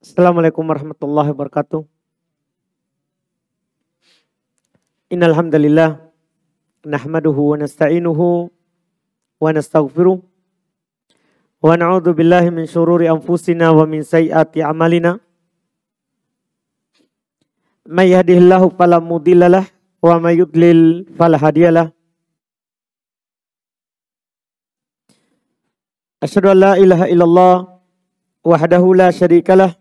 Assalamualaikum warahmatullahi wabarakatuh. Innal hamdalillah nahmaduhu wa nasta'inuhu wa nastaghfiruh wa na'udzu billahi min syururi anfusina wa min sayyiati a'malina. May yahdihillahu fala mudhillalah wa may yudlil fala hadiyalah. Asyhadu an la ilaha illallah wahdahu la syarikalah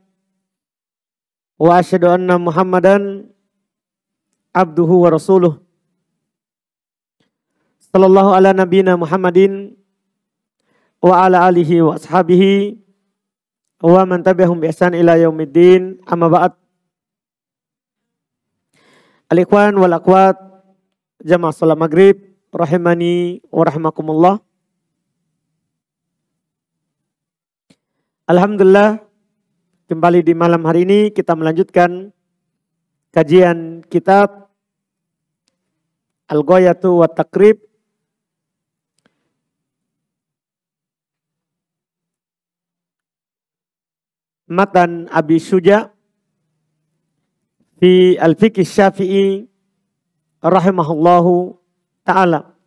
wa asyhadu anna Muhammadan abduhu wa rasuluh. Sallallahu ala nabiyina Muhammadin wa ala alihi wa ashabihi wa man tabi'ahum bi ihsan ila yaumiddin. Amma ba'd. Al-ikhwan wal akhwat jamaah salat maghrib rahimani wa rahimakumullah. Alhamdulillah, kembali di malam hari ini kita melanjutkan kajian kitab Al-Ghayatu wa Taqrib Matan Abi Syuja fi Al-Fiqh Syafi'i rahimahullahu ta'ala.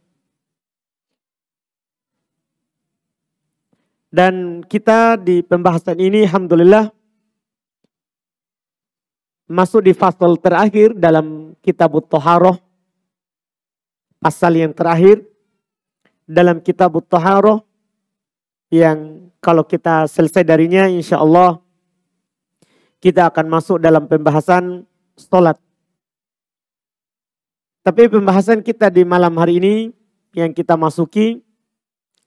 Dan kita di pembahasan ini alhamdulillah masuk di fasal terakhir dalam Kitabut Thaharah. Pasal yang terakhir dalam Kitabut Thaharah yang kalau kita selesai darinya insya Allah kita akan masuk dalam pembahasan sholat. Tapi pembahasan kita di malam hari ini yang kita masuki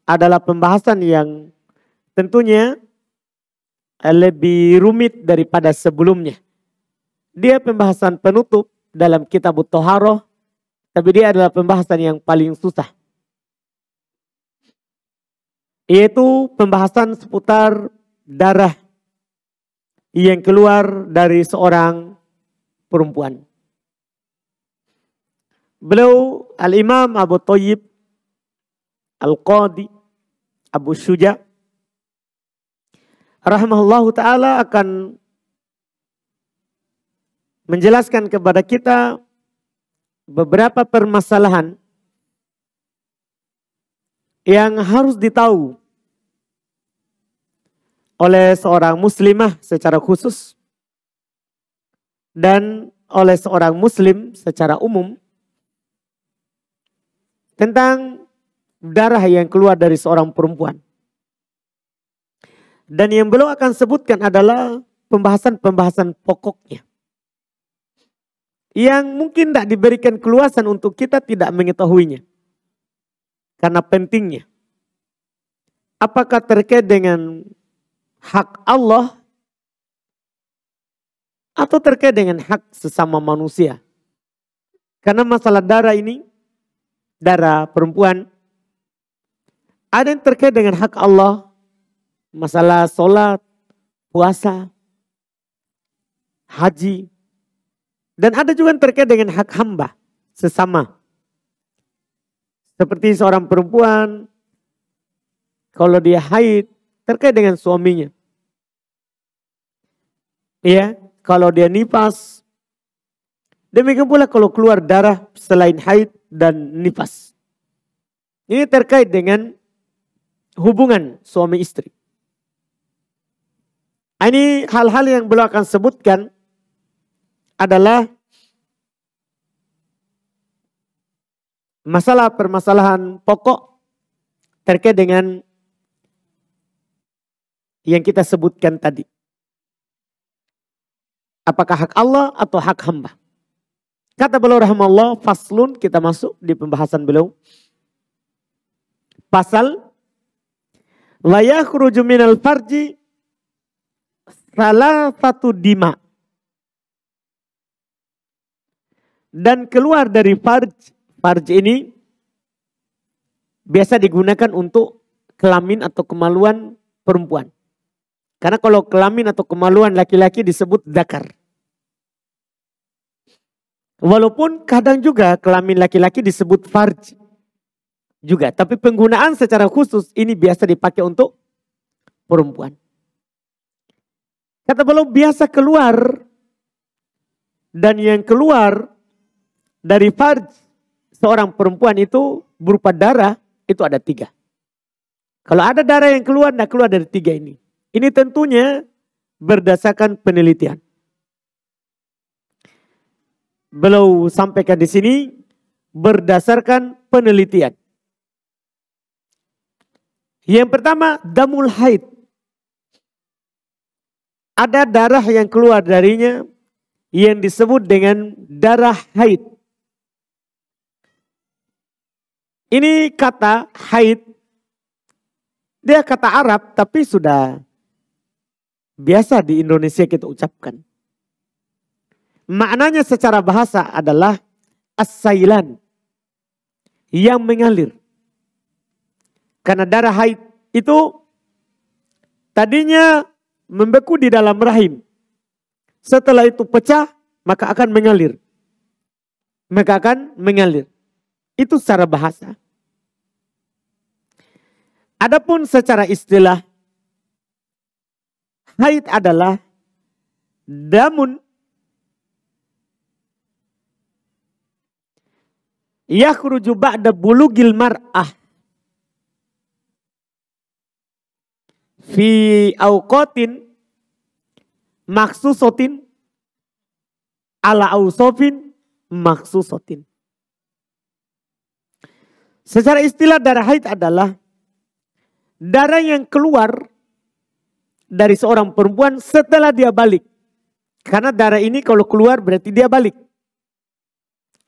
adalah pembahasan yang tentunya lebih rumit daripada sebelumnya. Dia pembahasan penutup dalam Kitabut Thaharah, tapi dia adalah pembahasan yang paling susah. Yaitu pembahasan seputar darah yang keluar dari seorang perempuan. Beliau Al-Imam Abu Thayyib Al-Qadi Abu Syuja rahimahullahu ta'ala akan menjelaskan kepada kita beberapa permasalahan yang harus ditahu oleh seorang muslimah secara khusus dan oleh seorang muslim secara umum tentang darah yang keluar dari seorang perempuan. Dan yang beliau akan sebutkan adalah pembahasan-pembahasan pokoknya. Yang mungkin tidak diberikan keluasan untuk kita tidak mengetahuinya. Karena pentingnya. Apakah terkait dengan hak Allah atau terkait dengan hak sesama manusia. Karena masalah darah ini, darah perempuan, ada yang terkait dengan hak Allah. Masalah sholat, puasa, haji. Dan ada juga yang terkait dengan hak hamba sesama. Seperti seorang perempuan, kalau dia haid, terkait dengan suaminya. Ya, kalau dia nifas. Demikian pula kalau keluar darah selain haid dan nifas. Ini terkait dengan hubungan suami istri. Ini hal-hal yang beliau akan sebutkan adalah masalah permasalahan pokok terkait dengan yang kita sebutkan tadi. Apakah hak Allah atau hak hamba? Kata beliau rahimahullah, faslun, kita masuk di pembahasan beliau. Pasal la yakhruju minal farji salah satu dima. Dan keluar dari farj. Farj ini biasa digunakan untuk kelamin atau kemaluan perempuan. Karena kalau kelamin atau kemaluan laki-laki disebut dzakar. Walaupun kadang juga kelamin laki-laki disebut farj juga. Tapi penggunaan secara khusus ini biasa dipakai untuk perempuan. Kata beliau biasa keluar. Dan yang keluar dari farj seorang perempuan itu berupa darah, itu ada 3. Kalau ada darah yang keluar, tidak keluar dari 3 ini. Ini tentunya berdasarkan penelitian. Beliau sampaikan di sini berdasarkan penelitian. Yang pertama, damul haid. Ada darah yang keluar darinya yang disebut dengan darah haid. Ini kata haid, dia kata Arab tapi sudah biasa di Indonesia kita ucapkan. Maknanya secara bahasa adalah as-sailan, yang mengalir. Karena darah haid itu tadinya membeku di dalam rahim. Setelah itu pecah, maka akan mengalir. Itu secara bahasa. Adapun secara istilah, haid adalah damun yakhruju ba'da bulugil mar'ah fi awqatin maksusotin ala ausofin maksusotin. Secara istilah darah haid adalah darah yang keluar dari seorang perempuan setelah dia balik. Karena darah ini kalau keluar berarti dia balik.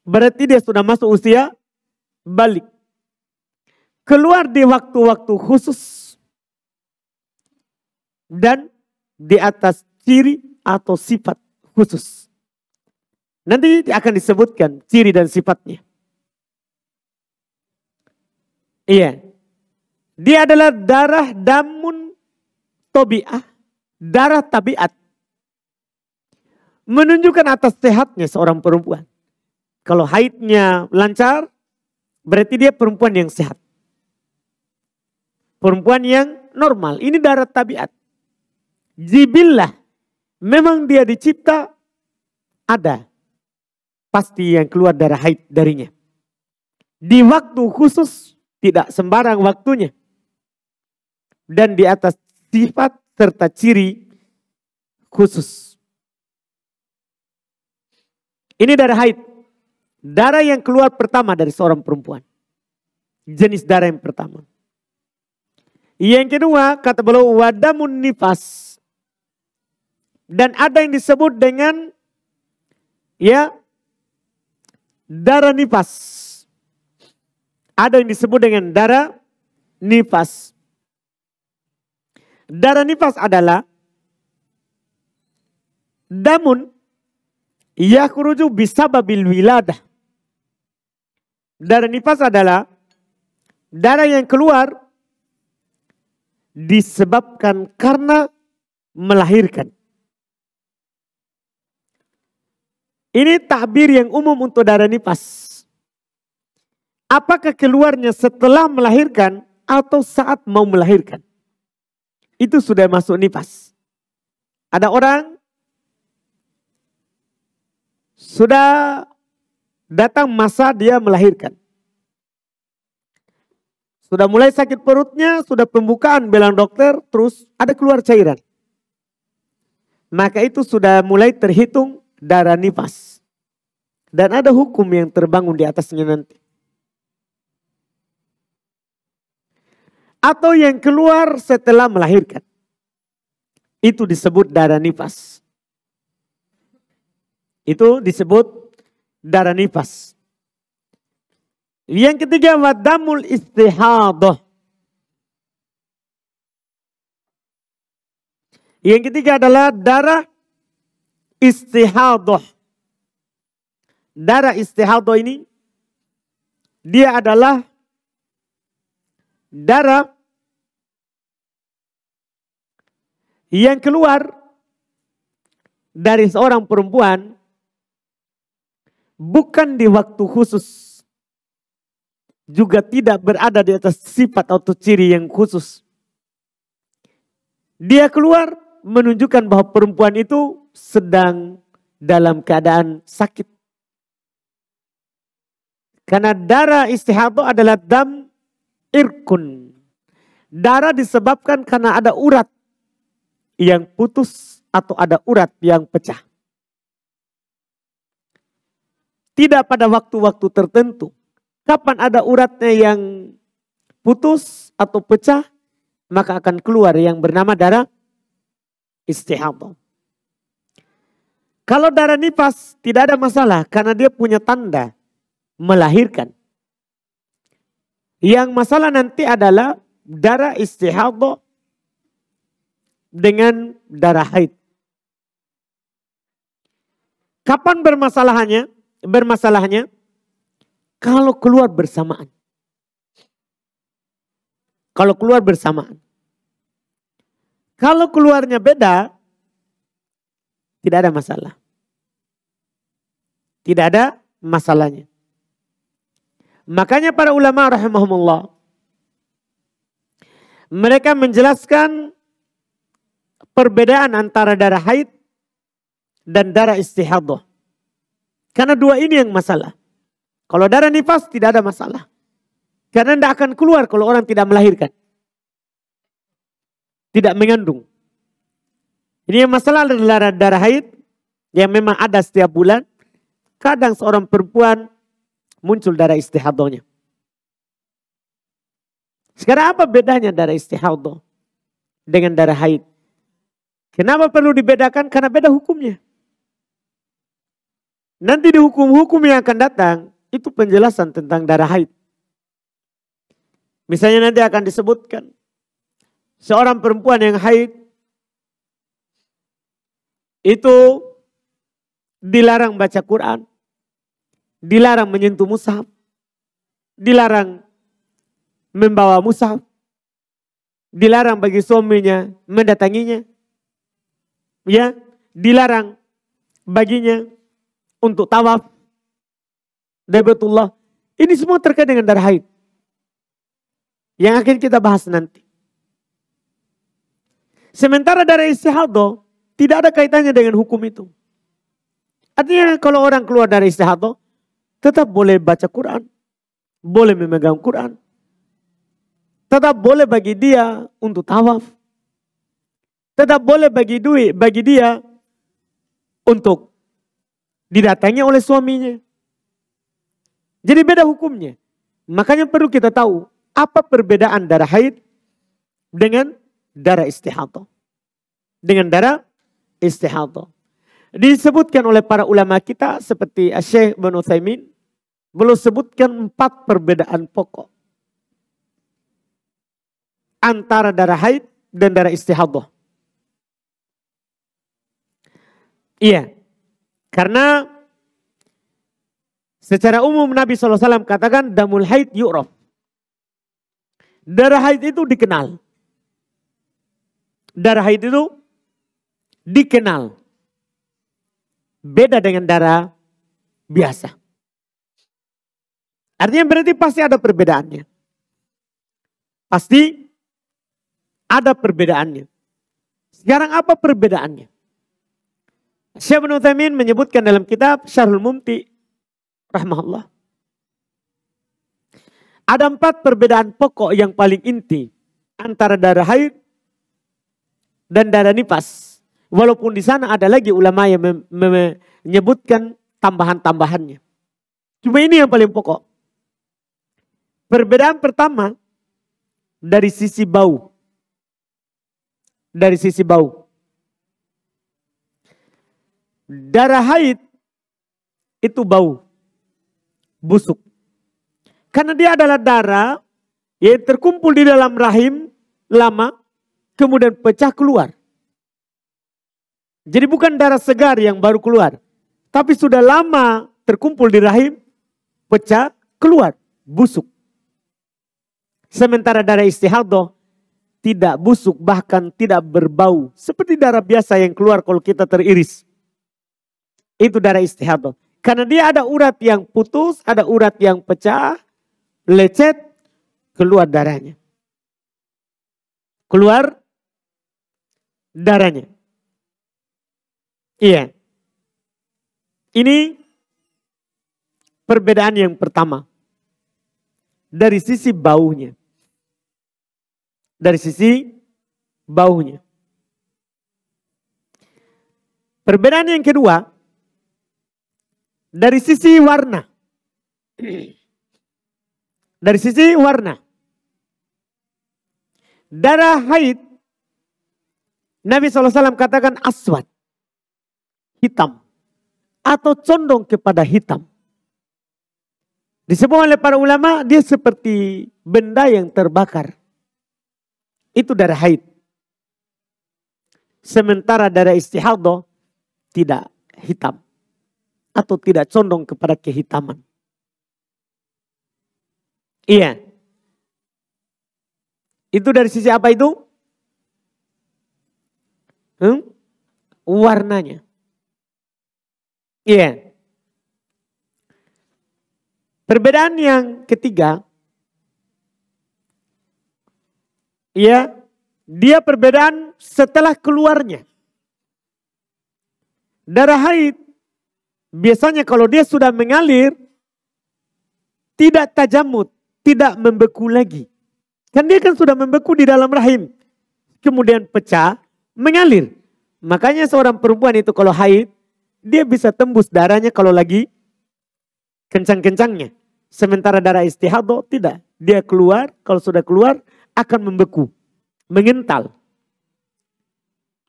Berarti dia sudah masuk usia balik. Keluar di waktu-waktu khusus. Dan di atas ciri atau sifat khusus. Nanti akan disebutkan ciri dan sifatnya. Iya. Dia adalah darah damun tobi'ah. Darah tabiat. Menunjukkan atas sehatnya seorang perempuan. Kalau haidnya lancar, berarti dia perempuan yang sehat. Perempuan yang normal. Ini darah tabiat. Jibillah. Memang dia dicipta ada. Pasti yang keluar darah haid darinya. Di waktu khusus, tidak sembarang waktunya. Dan di atas sifat serta ciri khusus. Ini darah haid. Darah yang keluar pertama dari seorang perempuan. Jenis darah yang pertama. Yang kedua, kata beliau, wadamun nifas. Dan ada yang disebut dengan darah nifas. Ada yang disebut dengan darah nifas. Darah nifas adalah damun yakhruju bisababil wiladah. Darah nifas adalah darah yang keluar disebabkan karena melahirkan. Ini takbir yang umum untuk darah nifas. Apakah keluarnya setelah melahirkan atau saat mau melahirkan? Itu sudah masuk nifas. Ada orang sudah datang masa dia melahirkan. Sudah mulai sakit perutnya, sudah pembukaan bilang dokter, terus ada keluar cairan. Maka itu sudah mulai terhitung darah nifas. Dan ada hukum yang terbangun di atasnya nanti. Atau yang keluar setelah melahirkan. Itu disebut darah nifas. Itu disebut darah nifas. Yang ketiga, wadamul istihadah. Yang ketiga adalah darah istihadah. Darah istihadah ini, dia adalah darah yang keluar dari seorang perempuan bukan di waktu khusus. Juga tidak berada di atas sifat atau ciri yang khusus. Dia keluar menunjukkan bahwa perempuan itu sedang dalam keadaan sakit. Karena darah istihadah adalah dam irkun. Darah disebabkan karena ada urat yang putus atau ada urat yang pecah. Tidak pada waktu-waktu tertentu. Kapan ada uratnya yang putus atau pecah, maka akan keluar yang bernama darah istihadah. Kalau darah nifas tidak ada masalah karena dia punya tanda melahirkan. Yang masalah nanti adalah darah istihadah dengan darah haid. Kapan bermasalahnya? Bermasalahnya kalau keluar bersamaan. Kalau keluar bersamaan. Kalau keluarnya beda, tidak ada masalah. Tidak ada masalahnya. Makanya para ulama rahimahumullah, mereka menjelaskan perbedaan antara darah haid dan darah istihadah. Karena dua ini yang masalah. Kalau darah nifas tidak ada masalah. Karena tidak akan keluar kalau orang tidak melahirkan. Tidak mengandung. Ini yang masalah adalah darah haid yang memang ada setiap bulan. Kadang seorang perempuan muncul darah istihadahnya. Sekarang apa bedanya darah istihadah dengan darah haid? Kenapa perlu dibedakan? Karena beda hukumnya. Nanti di hukum-hukum yang akan datang, itu penjelasan tentang darah haid. Misalnya nanti akan disebutkan, seorang perempuan yang haid, itu dilarang baca Quran, dilarang menyentuh mushaf, dilarang membawa mushaf, dilarang bagi suaminya mendatanginya, ya, dilarang baginya untuk tawaf dari Baitullah. Ini semua terkait dengan darah haid. Yang akan kita bahas nanti. Sementara darah istihadah tidak ada kaitannya dengan hukum itu. Artinya kalau orang keluar dari istihadah, tetap boleh baca Quran. Boleh memegang Quran. Tetap boleh bagi dia untuk tawaf. Tetap boleh bagi dia untuk didatangi oleh suaminya. Jadi beda hukumnya. Makanya perlu kita tahu apa perbedaan darah haid dengan darah istihadah. Dengan darah istihadah. Disebutkan oleh para ulama kita seperti Syekh Ibnu Utsaimin, beliau sebutkan 4 perbedaan pokok antara darah haid dan darah istihadah. Iya. Karena secara umum Nabi SAW katakan damul haid yu'raf. Darah haid itu dikenal. Darah haid itu dikenal. Beda dengan darah biasa. Artinya berarti pasti ada perbedaannya. Pasti ada perbedaannya. Sekarang apa perbedaannya? Syekh Ibnu Utsaimin menyebutkan dalam kitab Syarhul Mumti rahimahullah. Ada 4 perbedaan pokok yang paling inti antara darah haid dan darah nifas. Walaupun di sana ada lagi ulama yang menyebutkan tambahan-tambahannya. Cuma ini yang paling pokok. Perbedaan pertama dari sisi bau. Dari sisi bau. Darah haid itu bau, busuk. Karena dia adalah darah yang terkumpul di dalam rahim lama, kemudian pecah keluar. Jadi bukan darah segar yang baru keluar, tapi sudah lama terkumpul di rahim, pecah keluar, busuk. Sementara darah istihadah tidak busuk, bahkan tidak berbau, seperti darah biasa yang keluar kalau kita teriris. Itu darah istihadah. Karena dia ada urat yang putus, ada urat yang pecah, lecet, keluar darahnya. Keluar darahnya. Iya. Ini perbedaan yang pertama. Dari sisi baunya. Dari sisi baunya. Perbedaan yang kedua. Dari sisi warna. Dari sisi warna. Darah haid. Nabi SAW katakan aswad. Hitam. Atau condong kepada hitam. Disebut oleh para ulama, dia seperti benda yang terbakar. Itu darah haid. Sementara darah istihadah tidak hitam. Atau tidak condong kepada kehitaman. Iya. Itu dari sisi apa itu? Warnanya. Iya. Perbedaan yang ketiga, ya, dia perbedaan setelah keluarnya. Darah haid, biasanya kalau dia sudah mengalir, tidak tajamud, tidak membeku lagi. Kan dia kan sudah membeku di dalam rahim. Kemudian pecah, mengalir. Makanya seorang perempuan itu kalau haid, dia bisa tembus darahnya kalau lagi kencang-kencangnya. Sementara darah istihadah tidak. Dia keluar, kalau sudah keluar akan membeku. Mengental.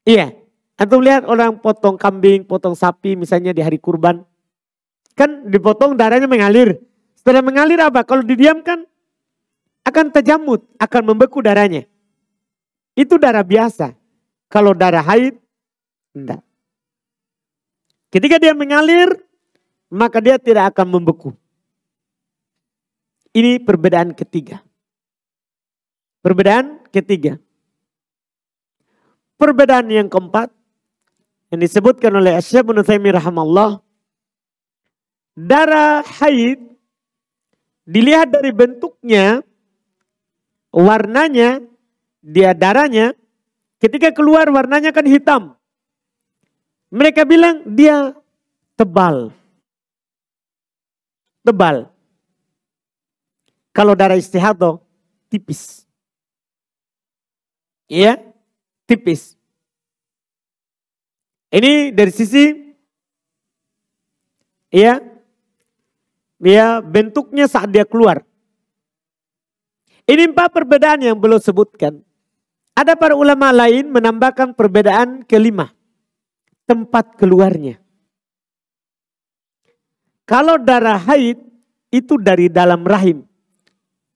Iya. Antum lihat orang potong kambing, potong sapi misalnya di hari kurban. Kan dipotong darahnya mengalir. Setelah mengalir apa? Kalau didiamkan akan tajamud, akan membeku darahnya. Itu darah biasa. Kalau darah haid, tidak. Ketika dia mengalir, maka dia tidak akan membeku. Ini perbedaan ketiga. Perbedaan ketiga. Perbedaan yang keempat, yang disebutkan oleh Syekh Ibnu Taimiyah rahimahullah, darah haid dilihat dari bentuknya, warnanya, dia darahnya, ketika keluar warnanya kan hitam. Mereka bilang dia tebal. Tebal. Kalau darah istihadah tipis. Iya, tipis. Ini dari sisi ya, dia bentuknya saat dia keluar. Ini 4 perbedaan yang belum sebutkan. Ada para ulama lain menambahkan perbedaan kelima. Tempat keluarnya. Kalau darah haid itu dari dalam rahim.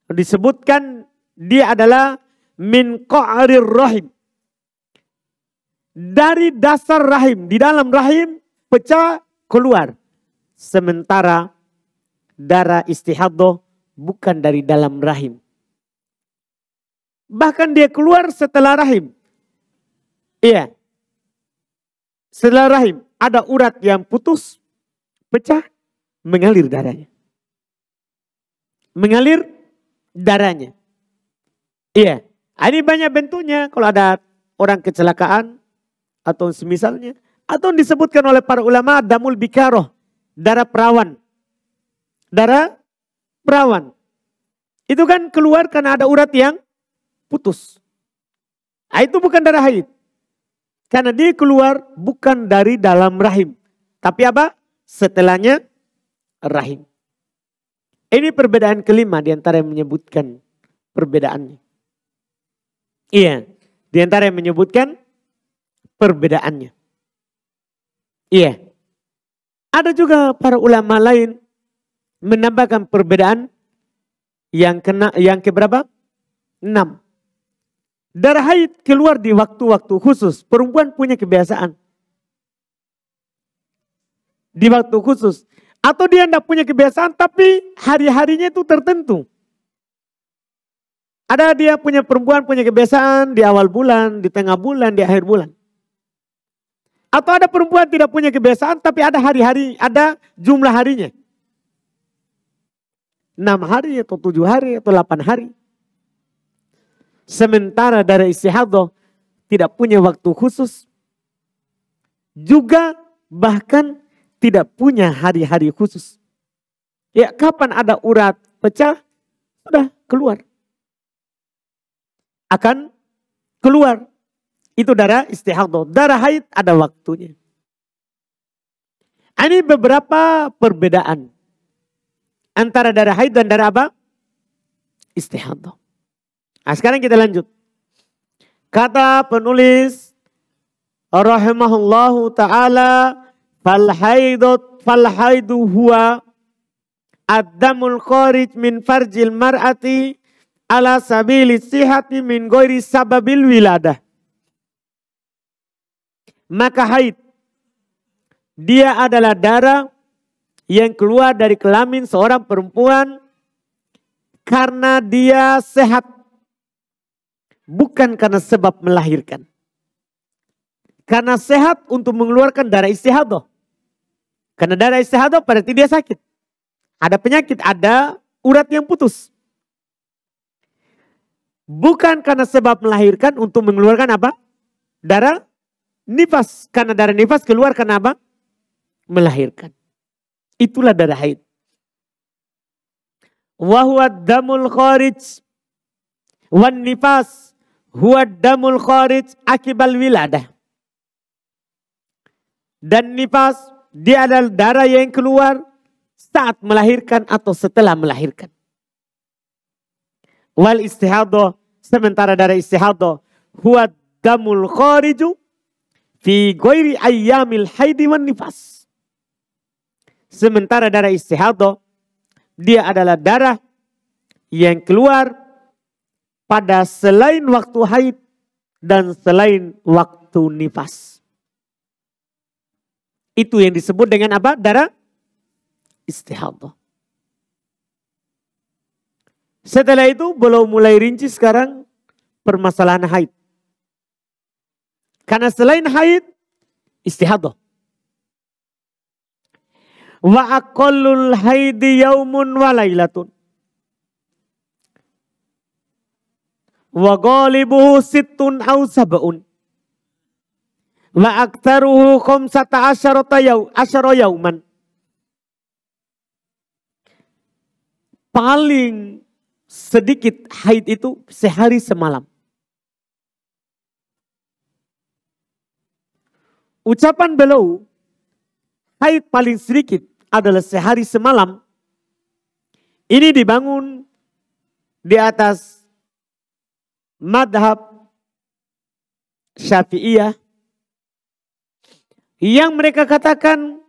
Disebutkan dia adalah min qa'rir rahim. Dari dasar rahim, di dalam rahim pecah keluar. Sementara darah istihadah bukan dari dalam rahim. Bahkan dia keluar setelah rahim. Iya. Setelah rahim ada urat yang putus, pecah, mengalir darahnya. Mengalir darahnya. Iya. Ini banyak bentuknya. Kalau ada orang kecelakaan atau semisalnya. Atau disebutkan oleh para ulama damul bikaroh. Darah perawan. Darah perawan. Itu kan keluar karena ada urat yang putus. Nah, itu bukan darah haid. Karena dia keluar bukan dari dalam rahim. Tapi apa? Setelahnya rahim. Ini perbedaan kelima di antara yang menyebutkan perbedaannya. Iya. Di antara yang menyebutkan perbedaannya. Iya. Ada juga para ulama lain menambahkan perbedaan yang keberapa? 6. Darah haid keluar di waktu-waktu khusus. Perempuan punya kebiasaan. Di waktu khusus. Atau dia tidak punya kebiasaan tapi hari-harinya itu tertentu. Ada dia punya perempuan punya kebiasaan di awal bulan, di tengah bulan, di akhir bulan. Atau ada perempuan tidak punya kebiasaan tapi ada hari-hari, ada jumlah harinya. 6 hari atau 7 hari atau 8 hari. Sementara darah istihadah tidak punya waktu khusus. juga bahkan tidak punya hari-hari khusus. Ya, kapan ada urat pecah, sudah keluar. Akan keluar. Itu darah istihadah. Darah haid ada waktunya. Ini beberapa perbedaan antara darah haid dan darah apa? Istihadah. Nah, sekarang kita lanjut. Kata penulis rahimahullahu ta'ala, fal haidu huwa ad-damul kharij min farjil mar'ati ala sabili sihati min ghairi sababil wiladah. Maka haid, dia adalah darah yang keluar dari kelamin seorang perempuan karena dia sehat. Bukan karena sebab melahirkan. Karena sehat untuk mengeluarkan darah istihadah. Karena darah istihadah berarti dia sakit. Ada penyakit, ada urat yang putus. Bukan karena sebab melahirkan untuk mengeluarkan apa? Darah nifas. Karena darah nifas keluar karena apa? Melahirkan. Itulah darah haid. Wa huwa damul kharij wan nifas huwa damul kharij akibal wiladah. Dan nifas dia adalah darah yang keluar saat melahirkan atau setelah melahirkan. Wal istihadah, sementara darah istihadah huwa damul khariju fi ghairi ayyamil haidi wan nifas. Sementara darah istihadah dia adalah darah yang keluar pada selain waktu haid dan selain waktu nifas. Itu yang disebut dengan apa? Darah istihadah. Setelah itu belum mulai rinci sekarang permasalahan haid. Karena selain haid, istihadah. Wa aqallul haidi yaumun wa lailatun. Wa ghalibuhu sittun aw sab'un. Wa aktsaruhu khamsata asyara yauman. Paling sedikit haid itu sehari semalam. Ucapan beliau, haid paling sedikit adalah sehari semalam. Ini dibangun di atas madhab Syafi'iyah. Yang mereka katakan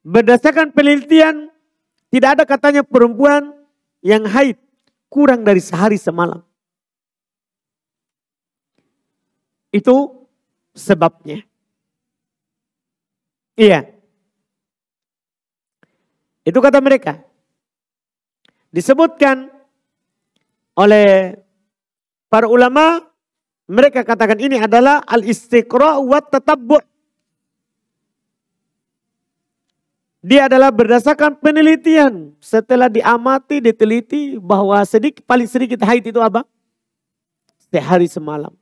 berdasarkan penelitian tidak ada katanya perempuan yang haid kurang dari sehari semalam. Itu sebabnya. Iya. Itu kata mereka. Disebutkan oleh para ulama, mereka katakan ini adalah al-istiqra' wa tatabbu'. Dia adalah berdasarkan penelitian. Setelah diamati, diteliti bahwa paling sedikit haid itu apa? Sehari semalam.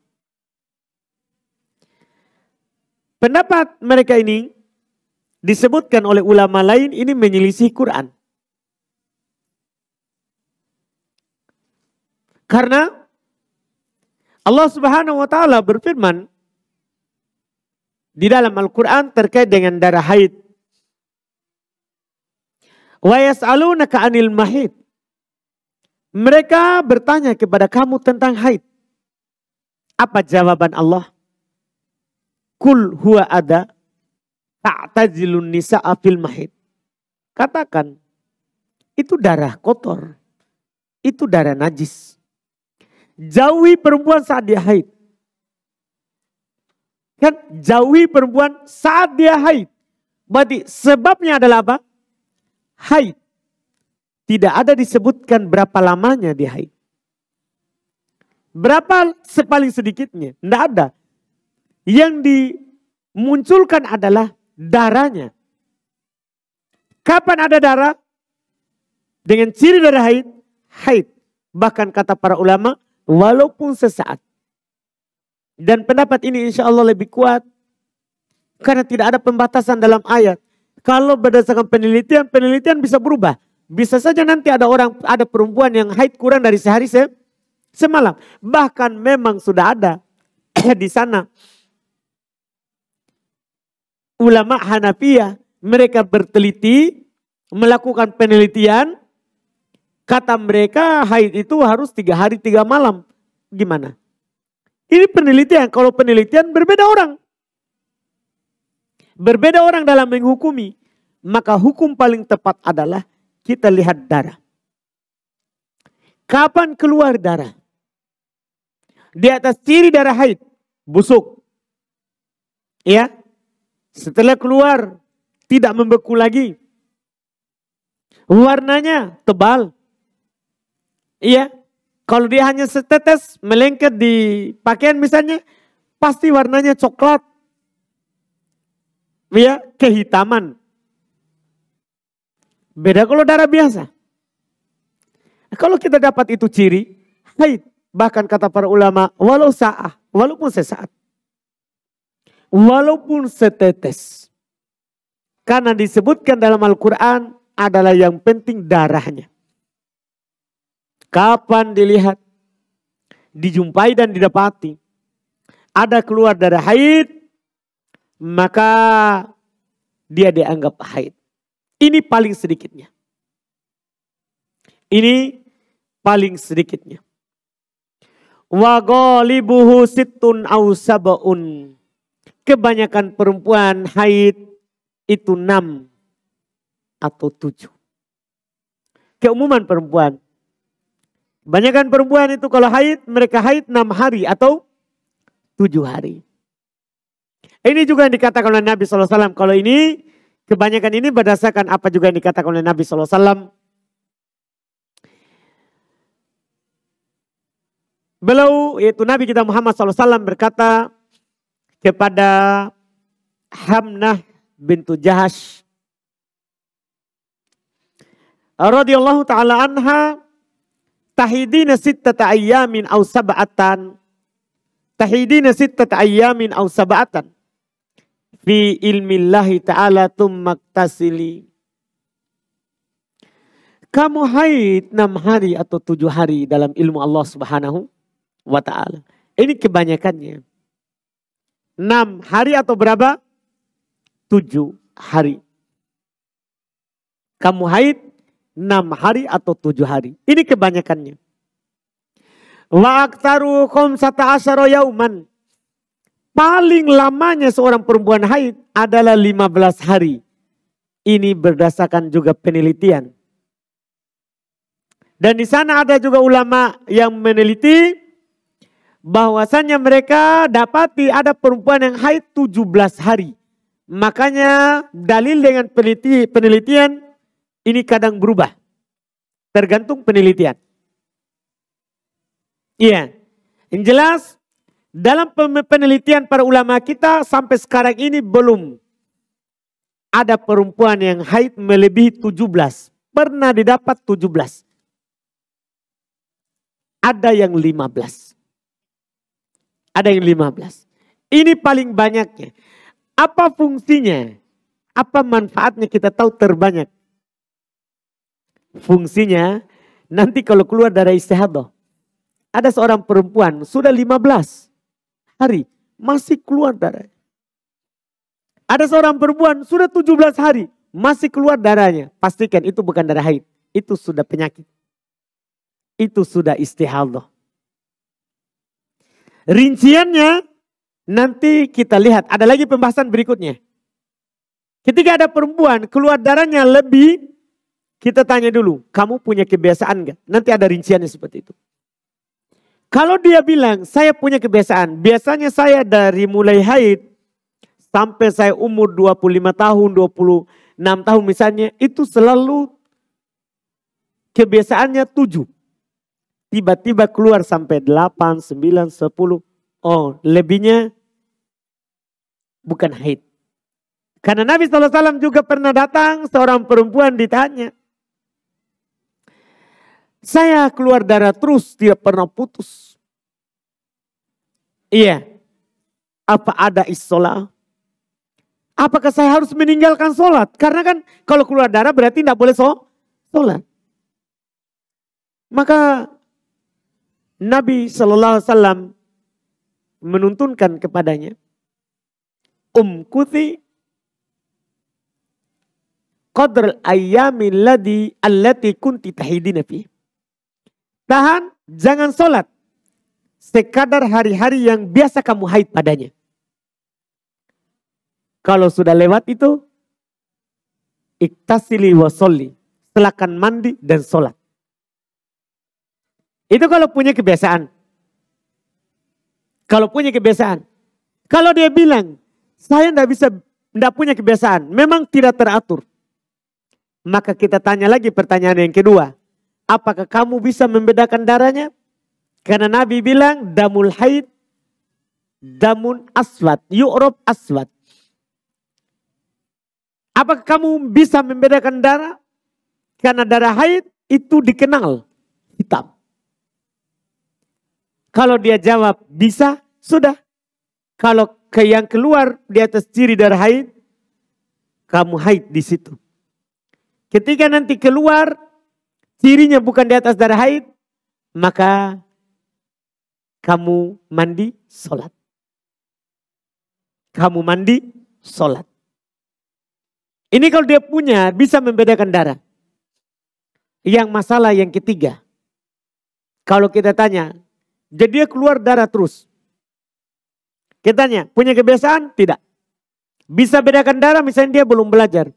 Pendapat mereka ini disebutkan oleh ulama lain ini menyelisih Quran. Karena Allah Subhanahu wa taala berfirman di dalam Al-Quran terkait dengan darah haid. Wa yas'alunaka 'anil mahid. Mereka bertanya kepada kamu tentang haid. Apa jawaban Allah? Kul huwa ada ta'tazilun nisa'a fil mahid. Katakan, itu darah kotor. Itu darah najis. Jauhi perempuan saat dia haid. Kan jauhi perempuan saat dia haid. Berarti sebabnya adalah apa? Haid. Tidak ada disebutkan berapa lamanya dia haid. Berapa sepaling sedikitnya? Tidak ada. Yang dimunculkan adalah darahnya. Kapan ada darah? Dengan ciri darah haid. Haid. Bahkan kata para ulama, walaupun sesaat. Dan pendapat ini insya Allah lebih kuat. Karena tidak ada pembatasan dalam ayat. Kalau berdasarkan penelitian bisa berubah. Bisa saja nanti ada perempuan yang haid kurang dari sehari semalam. Bahkan memang sudah ada di sana ulama Hanafiyah, mereka berteliti, melakukan penelitian, kata mereka haid itu harus 3 hari 3 malam. Gimana? Ini penelitian, kalau penelitian berbeda orang. Berbeda orang dalam menghukumi. Maka hukum paling tepat adalah kita lihat darah. Kapan keluar darah? Di atas ciri darah haid, busuk. Ya. Setelah keluar, tidak membeku lagi. Warnanya tebal. Iya. Kalau dia hanya setetes melengket di pakaian misalnya, pasti warnanya coklat. Ya, kehitaman. Beda kalau darah biasa. Kalau kita dapat itu ciri, haid. Bahkan kata para ulama, walaupun sesaat. Walaupun setetes. Karena disebutkan dalam Al-Quran adalah yang penting darahnya. Kapan dilihat, dijumpai dan didapati, ada keluar darah haid, maka dia dianggap haid. Ini paling sedikitnya. Ini paling sedikitnya. Wa ghalibuhu sittun aw sab'un. Kebanyakan perempuan haid itu 6 atau 7. Keumuman perempuan. Kebanyakan perempuan itu kalau haid, mereka haid 6 hari atau 7 hari. Ini juga yang dikatakan oleh Nabi SAW. Kalau ini, kebanyakan ini berdasarkan apa juga yang dikatakan oleh Nabi SAW. Beliau, yaitu Nabi kita Muhammad SAW berkata kepada Hamnah bintu Jahash radhiyallahu ta'ala anha, tahidina sittata ayyamin aw sab'atan. Tahidina sittata ayyamin aw sab'atan. Fi ilmillahi ta'ala tummaktasili. Kamu haid 6 hari atau 7 hari dalam ilmu Allah Subhanahu wa ta'ala. Ini kebanyakannya. 6 hari atau berapa? 7 hari. Kamu haid 6 hari atau 7 hari. Ini kebanyakannya. Wa aktaru khamsata asyara yauman. Paling lamanya seorang perempuan haid adalah 15 hari. Ini berdasarkan juga penelitian. Dan di sana ada juga ulama yang meneliti bahwasannya mereka dapati ada perempuan yang haid 17 hari. Makanya dalil dengan penelitian ini kadang berubah. Tergantung penelitian. Iya. Yang jelas dalam penelitian para ulama kita sampai sekarang ini belum ada perempuan yang haid melebihi 17. Pernah didapat 17. Ada yang 15. Ada yang 15. Ini paling banyaknya. Apa fungsinya? Apa manfaatnya kita tahu terbanyak? Fungsinya nanti kalau keluar dari istihadah. Ada seorang perempuan sudah 15 hari masih keluar darah. Ada seorang perempuan sudah 17 hari masih keluar darahnya. Pastikan itu bukan darah haid. Itu sudah penyakit. Itu sudah istihadah. Rinciannya nanti kita lihat. Ada lagi pembahasan berikutnya. Ketika ada perempuan keluar darahnya lebih, kita tanya dulu, kamu punya kebiasaan gak? Nanti ada rinciannya seperti itu. Kalau dia bilang, saya punya kebiasaan. Biasanya saya dari mulai haid sampai saya umur 25 tahun, 26 tahun misalnya. Itu selalu kebiasaannya 7. Tiba-tiba keluar sampai 8, 9, 10. Oh, lebihnya bukan haid. Karena Nabi SAW juga pernah datang, seorang perempuan ditanya. Saya keluar darah terus, tidak pernah putus. Iya. Apa ada isola? Apakah saya harus meninggalkan sholat? Karena kan kalau keluar darah berarti tidak boleh sholat. Maka Nabi SAW menuntunkan kepadanya, umkuthi qadr ayyami allati kunti tahidina fi. Tahan, jangan sholat sekadar hari-hari yang biasa kamu haid padanya. Kalau sudah lewat itu, iktasili wa sholli, silakan mandi dan sholat. Itu kalau punya kebiasaan. Kalau punya kebiasaan. Kalau dia bilang, saya tidak punya kebiasaan, memang tidak teratur. Maka kita tanya lagi pertanyaan yang kedua. Apakah kamu bisa membedakan darahnya? Karena Nabi bilang, damul haid, damun aswad, yu'rob aswad. Apakah kamu bisa membedakan darah? Karena darah haid itu dikenal hitam. Kalau dia jawab bisa, sudah. Kalau yang keluar di atas ciri darah haid, kamu haid di situ. Ketika nanti keluar, cirinya bukan di atas darah haid, maka kamu mandi, sholat. Kamu mandi, sholat. Ini kalau dia punya, bisa membedakan darah. Yang masalah yang ketiga. Kalau kita tanya, jadi dia keluar darah terus. Kita tanya, punya kebiasaan? Tidak. Bisa bedakan darah misalnya dia belum belajar.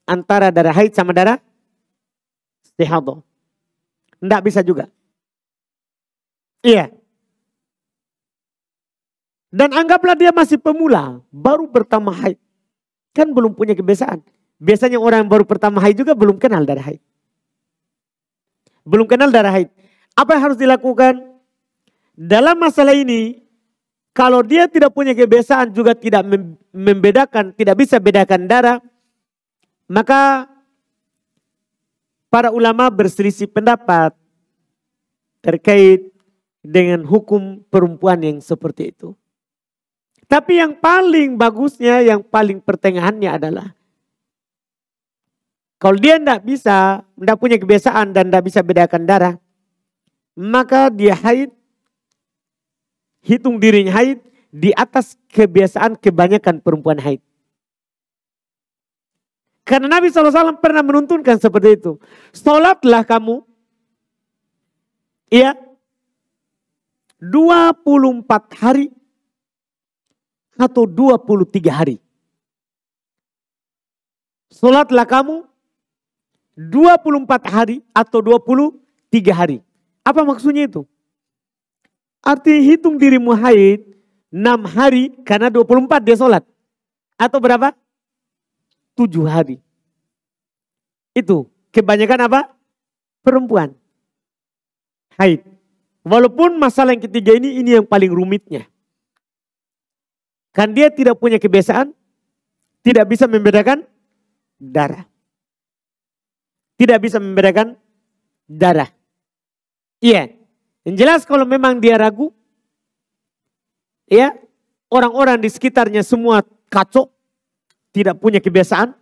Antara darah haid sama darah istihadah. Tidak bisa juga. Iya. Dan anggaplah dia masih pemula, baru pertama haid. Kan belum punya kebiasaan. Biasanya orang yang baru pertama haid juga belum kenal darah haid. Belum kenal darah haid. Apa yang harus dilakukan? Dalam masalah ini, kalau dia tidak punya kebiasaan juga tidak membedakan, tidak bisa bedakan darah, maka para ulama berselisih pendapat terkait dengan hukum perempuan yang seperti itu. Tapi yang paling bagusnya, yang paling pertengahannya adalah kalau dia tidak punya kebiasaan dan tidak bisa bedakan darah, maka dia haid, hitung dirinya haid di atas kebiasaan kebanyakan perempuan haid. Karena Nabi SAW pernah menuntunkan seperti itu. Sholatlah kamu, iya, 24 hari atau 23 hari. Sholatlah kamu 24 hari atau 23 hari. Apa maksudnya itu? Arti hitung dirimu haid 6 hari karena 24 dia sholat. Atau berapa? 7 hari. Itu kebanyakan apa? Perempuan haid. Walaupun masalah yang ketiga ini yang paling rumitnya. Kan dia tidak punya kebiasaan, tidak bisa membedakan darah. Tidak bisa membedakan darah. Iya. Yang jelas kalau memang dia ragu, ya, orang-orang di sekitarnya semua kacau, tidak punya kebiasaan.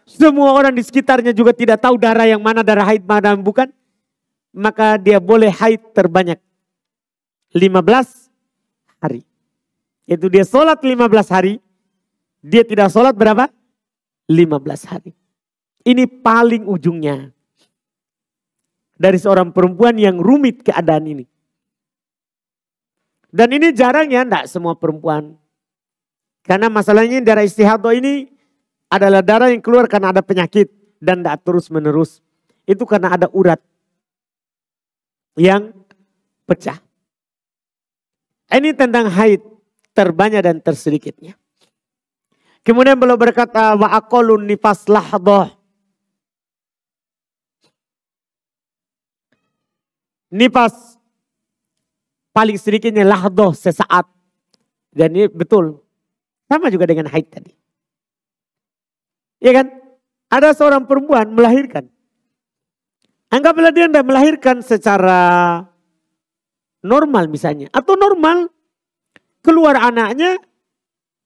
Semua orang di sekitarnya juga tidak tahu darah yang mana darah haid, mana yang bukan. Maka dia boleh haid terbanyak 15 hari. Itu dia sholat 15 hari. Dia tidak sholat berapa? 15 hari. Ini paling ujungnya. Dari seorang perempuan yang rumit keadaan ini. Dan ini jarang ya, tidak semua perempuan. Karena masalahnya darah istihadah ini adalah darah yang keluar karena ada penyakit. Dan tidak terus menerus. Itu karena ada urat yang pecah. Ini tentang haid terbanyak dan tersedikitnya. Kemudian beliau berkata wa aqallun nifas lahdah. Nifas paling sedikitnya lahdah sesaat. Dan ini betul. Sama juga dengan haid tadi. Ya kan? Ada seorang perempuan melahirkan. Anggaplah dia tidak melahirkan secara normal misalnya. Atau normal. Keluar anaknya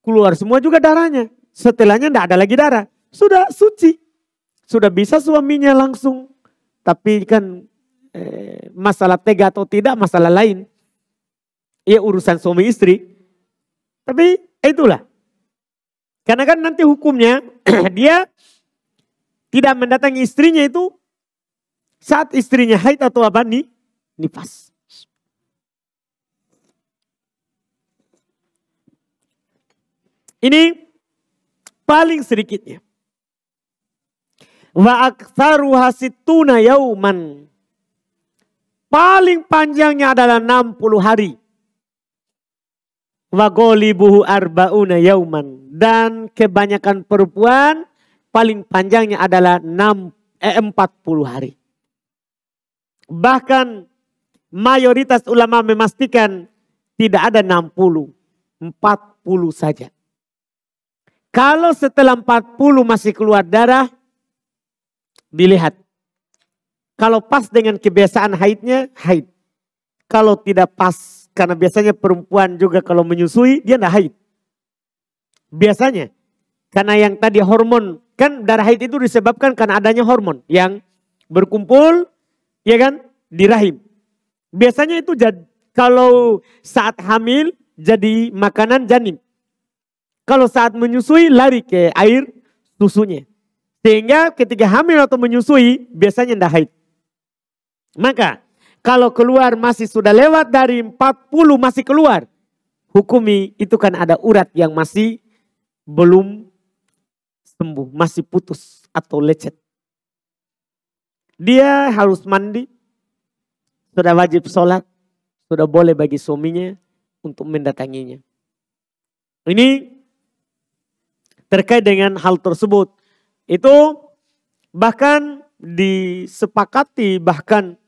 keluar semua juga darahnya. Setelahnya tidak ada lagi darah. Sudah suci. Sudah bisa suaminya langsung. Tapi kan masalah tega atau tidak masalah lain. Ya urusan suami istri. Tapi itulah. Karena kan nanti hukumnya dia tidak mendatangi istrinya itu saat istrinya haid atau apa nih? Nifas. Ini paling sedikitnya. Wa aktsaruha sittuna yauman. Paling panjangnya adalah 60 hari. Wa ghalibuhu arba'una yauman. Dan kebanyakan perempuan paling panjangnya adalah 40 hari. Bahkan mayoritas ulama memastikan tidak ada 60, 40 saja. Kalau setelah 40 masih keluar darah, dilihat. Kalau pas dengan kebiasaan haidnya, haid. Kalau tidak pas, karena biasanya perempuan juga kalau menyusui, dia tidak haid. Biasanya. Karena yang tadi hormon, kan darah haid itu disebabkan karena adanya hormon yang berkumpul, ya kan, di rahim. Biasanya itu kalau saat hamil jadi makanan janin. Kalau saat menyusui lari ke air susunya. Sehingga ketika hamil atau menyusui biasanya tidak haid. Maka kalau keluar masih sudah lewat dari 40 masih keluar. Hukumi itu kan ada urat yang masih belum sembuh. Masih putus atau lecet. Dia harus mandi. Sudah wajib sholat. Sudah boleh bagi suaminya untuk mendatanginya. Ini terkait dengan hal tersebut. Itu bahkan disepakati, bahkan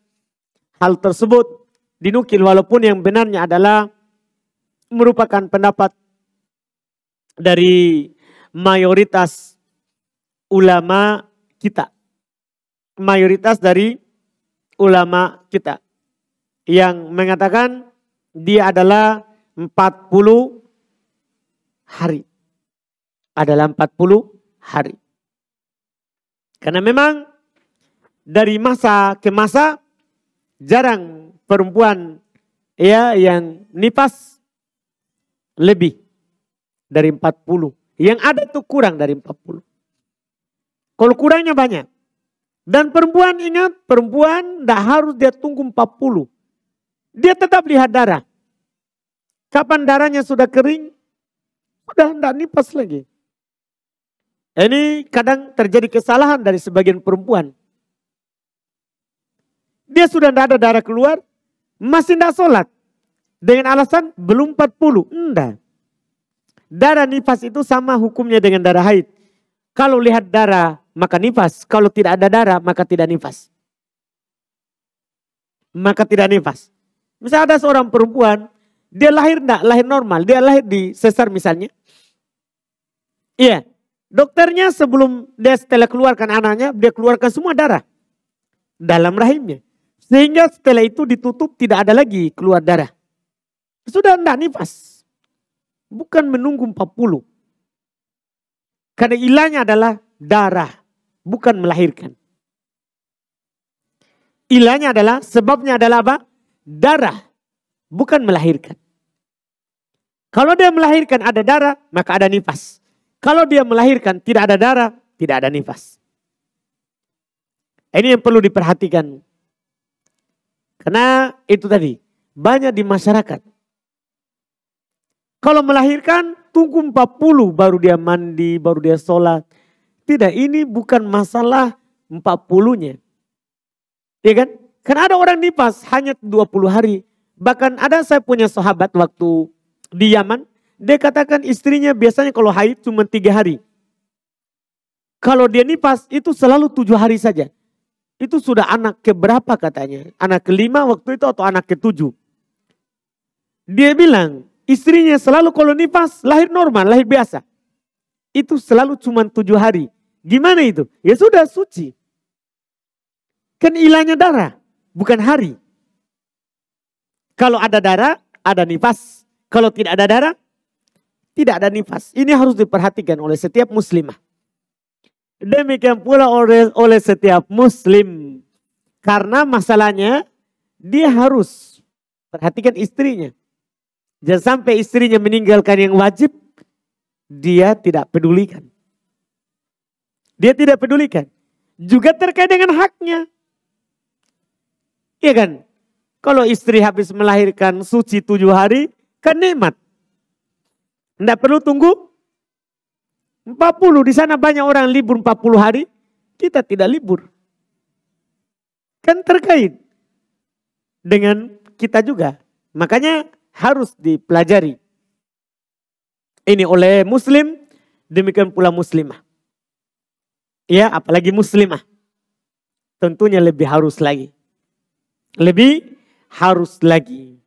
hal tersebut dinukil walaupun yang benarnya adalah merupakan pendapat dari mayoritas ulama kita. Mayoritas dari ulama kita yang mengatakan dia adalah 40 hari. Adalah 40 hari. Karena memang dari masa ke masa jarang perempuan ya yang nifas lebih dari 40. Yang ada tuh kurang dari 40. Kalau kurangnya banyak. Dan perempuan ingat, perempuan tidak harus dia tunggu 40. Dia tetap lihat darah. Kapan darahnya sudah kering, sudah tidak nifas lagi. Ini kadang terjadi kesalahan dari sebagian perempuan. Dia sudah tidak ada darah keluar, masih tidak sholat. Dengan alasan belum 40. Enggak. Darah nifas itu sama hukumnya dengan darah haid. Kalau lihat darah maka nifas. Kalau tidak ada darah maka tidak nifas. Maka tidak nifas. Misalnya ada seorang perempuan, dia lahir enggak, lahir normal. Dia lahir di sesar misalnya. Iya. Dokternya sebelum dia setelah keluarkan anaknya, dia keluarkan semua darah dalam rahimnya. Sehingga setelah itu ditutup tidak ada lagi keluar darah. Sudah enggak nifas. Bukan menunggu 40. Karena ilahnya adalah darah. Bukan melahirkan. Ilahnya adalah, sebabnya adalah apa? Darah. Bukan melahirkan. Kalau dia melahirkan ada darah, maka ada nifas. Kalau dia melahirkan tidak ada darah, tidak ada nifas. Ini yang perlu diperhatikan. Karena itu tadi, banyak di masyarakat. Kalau melahirkan, tunggu 40 baru dia mandi, baru dia sholat. Tidak, ini bukan masalah 40-nya. Ya kan? Karena ada orang nifas hanya 20 hari. Bahkan ada saya punya sahabat waktu di Yaman. Dia katakan istrinya biasanya kalau haid cuma 3 hari. Kalau dia nifas itu selalu 7 hari saja. Itu sudah anak keberapa katanya. Anak ke-5 waktu itu atau anak ke-7. Dia bilang istrinya selalu kalau nifas lahir normal, lahir biasa. Itu selalu cuma 7 hari. Gimana itu? Ya sudah suci. Kan ilahnya darah, bukan hari. Kalau ada darah, ada nifas. Kalau tidak ada darah, Tidak ada nifas. Ini harus diperhatikan oleh setiap muslimah. Demikian pula oleh setiap muslim. Karena masalahnya dia harus perhatikan istrinya. Jangan sampai istrinya meninggalkan yang wajib, dia tidak pedulikan. Dia tidak pedulikan. Juga terkait dengan haknya. Iya kan? Kalau istri habis melahirkan suci 7 hari, kan nikmat. Tidak perlu tunggu 40. Di sana banyak orang libur 40 hari. Kita tidak libur. Kan terkait dengan kita juga. Makanya harus dipelajari. Ini oleh muslim, demikian pula muslimah. Ya, apalagi muslimah. Tentunya lebih harus lagi. Lebih harus lagi.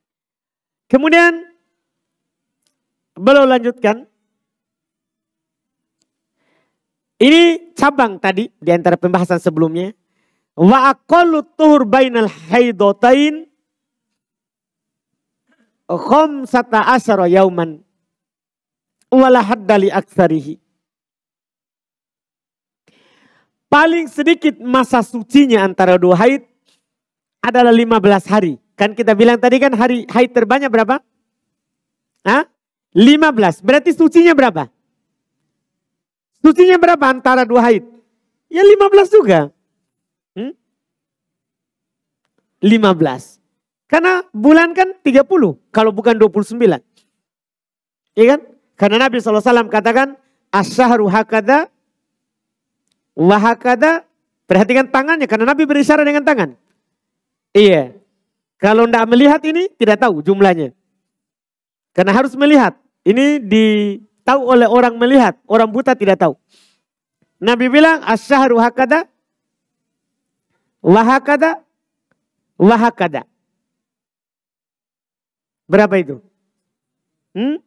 Kemudian beliau lanjutkan. Ini cabang tadi di antara pembahasan sebelumnya. Wa aqallu tuhur bainal haidatain khamsata asyara yauman wala hadda li aktsarihi. Paling sedikit masa sucinya antara 2 haid adalah 15 hari. Kan kita bilang tadi kan hari haid terbanyak berapa? Hah? 15. Berarti sucinya berapa? Sucinya berapa antara 2 haid? Ya 15 juga. 15. Karena bulan kan 30. Kalau bukan 29. Iya kan? Karena Nabi SAW katakan. Asyahru hakada. Wahakada. Perhatikan tangannya. Karena Nabi berisyarat dengan tangan. Iya. Kalau tidak melihat ini tidak tahu jumlahnya. Karena harus melihat. Ini ditahu oleh orang melihat. Orang buta tidak tahu. Nabi bilang asyahru hakada. Wahakada. Wahakada. Berapa itu? 29.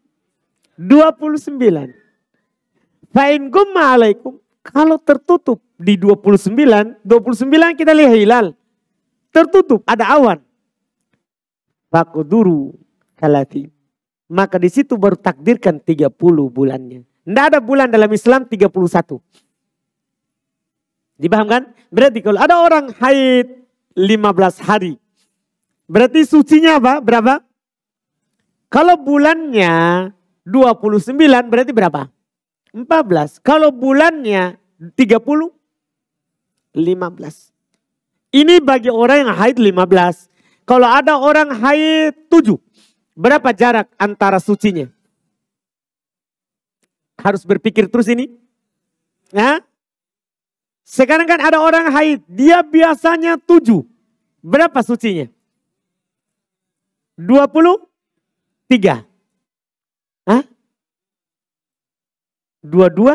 Fa'in gumma alaikum. Kalau tertutup di 29. 29 kita lihat hilal. Tertutup, ada awan. Fakuduru salati. Maka di situ baru takdirkan 30 bulannya. Tidak ada bulan dalam Islam 31. Dipahamkan? Berarti kalau ada orang haid 15 hari. Berarti sucinya apa? Berapa? Kalau bulannya 29 berarti berapa? 14. Kalau bulannya 30, 15. Ini bagi orang yang haid 15. Kalau ada orang haid 7. Berapa jarak antara sucinya? Harus berpikir terus ini. Nah, sekarang kan ada orang haid. Dia biasanya 7. Berapa sucinya? 23. Hah? 22?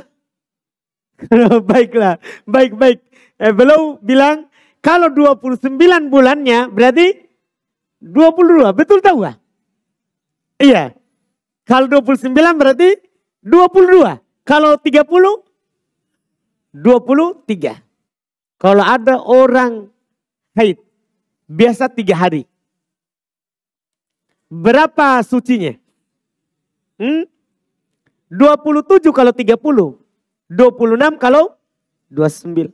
Baiklah. Baik. Beliau bilang kalau 29 bulannya berarti 22. Betul tahu gak? Iya. Kalau 29 berarti 22. Kalau 30? 23. Kalau ada orang haid. Biasa 3 hari. Berapa sucinya? 27 kalau 30. 26 kalau 29.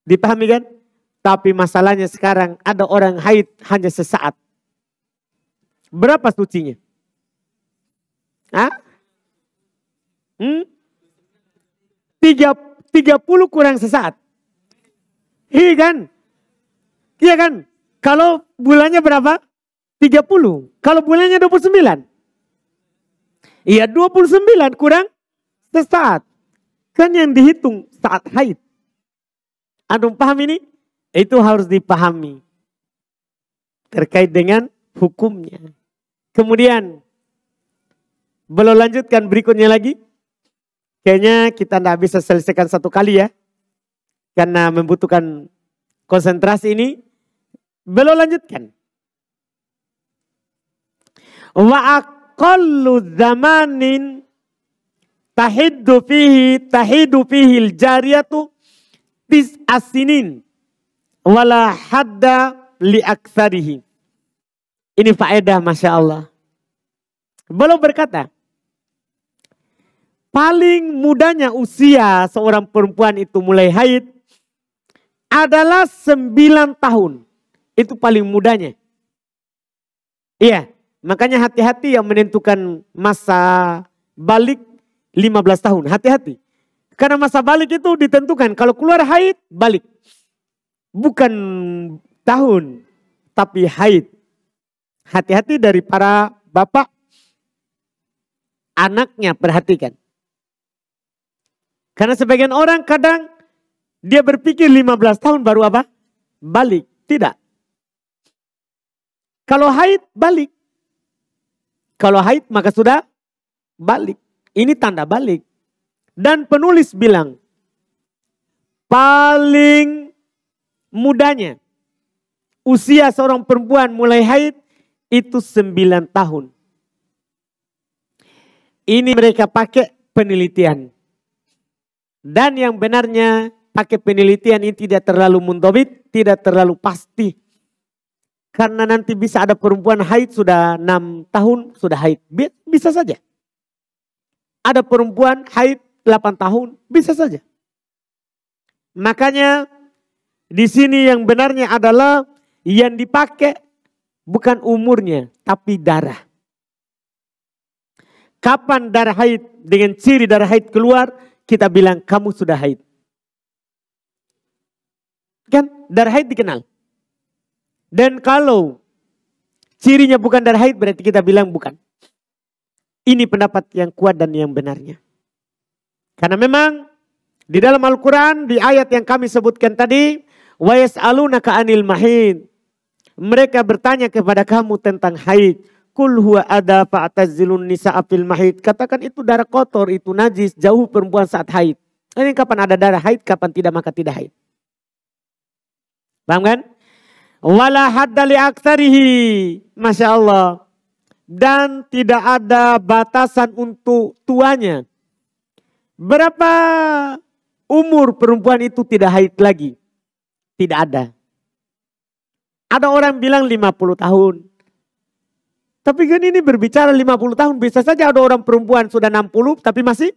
Dipahami kan? Tapi masalahnya sekarang ada orang haid hanya sesaat. Berapa sucinya? Hah? 30 kurang sesaat. Iya kan? Iya kan? Kalau bulannya berapa? 30. Kalau bulannya 29. Iya 29 kurang sesaat. Kan yang dihitung saat haid. Antum paham ini? Itu harus dipahami. Terkait dengan hukumnya. Kemudian. Belum lanjutkan berikutnya lagi. Kayaknya kita tidak bisa selesaikan satu kali ya. Karena membutuhkan konsentrasi ini. Belum lanjutkan. Wa aqallu zamanin tahidu fihi al-jariyatu tis'asinin wala hadda li aktsarihi. Ini faedah Masya Allah. Beliau berkata, paling mudanya usia seorang perempuan itu mulai haid adalah 9 tahun. Itu paling mudanya. Iya, makanya hati-hati yang menentukan masa balik 15 tahun. Hati-hati. Karena masa balik itu ditentukan. Kalau keluar haid, balik. Bukan tahun, tapi haid. Hati-hati dari para bapak. Anaknya perhatikan. Karena sebagian orang kadang dia berpikir 15 tahun baru apa? Balik. Tidak. Kalau haid, balik. Kalau haid maka sudah balik. Ini tanda balik. Dan penulis bilang, paling mudanya usia seorang perempuan mulai haid itu 9 tahun. Ini mereka pakai penelitian. Dan yang benarnya pakai penelitian ini tidak terlalu mundobit, tidak terlalu pasti. Karena nanti bisa ada perempuan haid sudah 6 tahun, sudah haid. Bisa saja. Ada perempuan haid 8 tahun, bisa saja. Makanya di sini yang benarnya adalah yang dipakai bukan umurnya, tapi darah. Kapan darah haid dengan ciri darah haid keluar, kita bilang kamu sudah haid. Kan darah haid dikenal. Dan kalau cirinya bukan darah haid berarti kita bilang bukan. Ini pendapat yang kuat dan yang benarnya. Karena memang di dalam Al-Quran di ayat yang kami sebutkan tadi, wa yas'alunaka 'anil mahid. Mereka bertanya kepada kamu tentang haid. Kul huwa ada fa'tazilun nisa'a fil mahid. Katakan itu darah kotor, itu najis, jauh perempuan saat haid. Ini kapan ada darah haid, kapan tidak maka tidak haid. Paham kan? Wala hadda li aktsarihi. Masya Allah. Dan tidak ada batasan untuk tuanya. Berapa umur perempuan itu tidak haid lagi? Tidak ada. Ada orang bilang 50 tahun. Tapi kan ini berbicara 50 tahun. Bisa saja ada orang perempuan sudah 60 tapi masih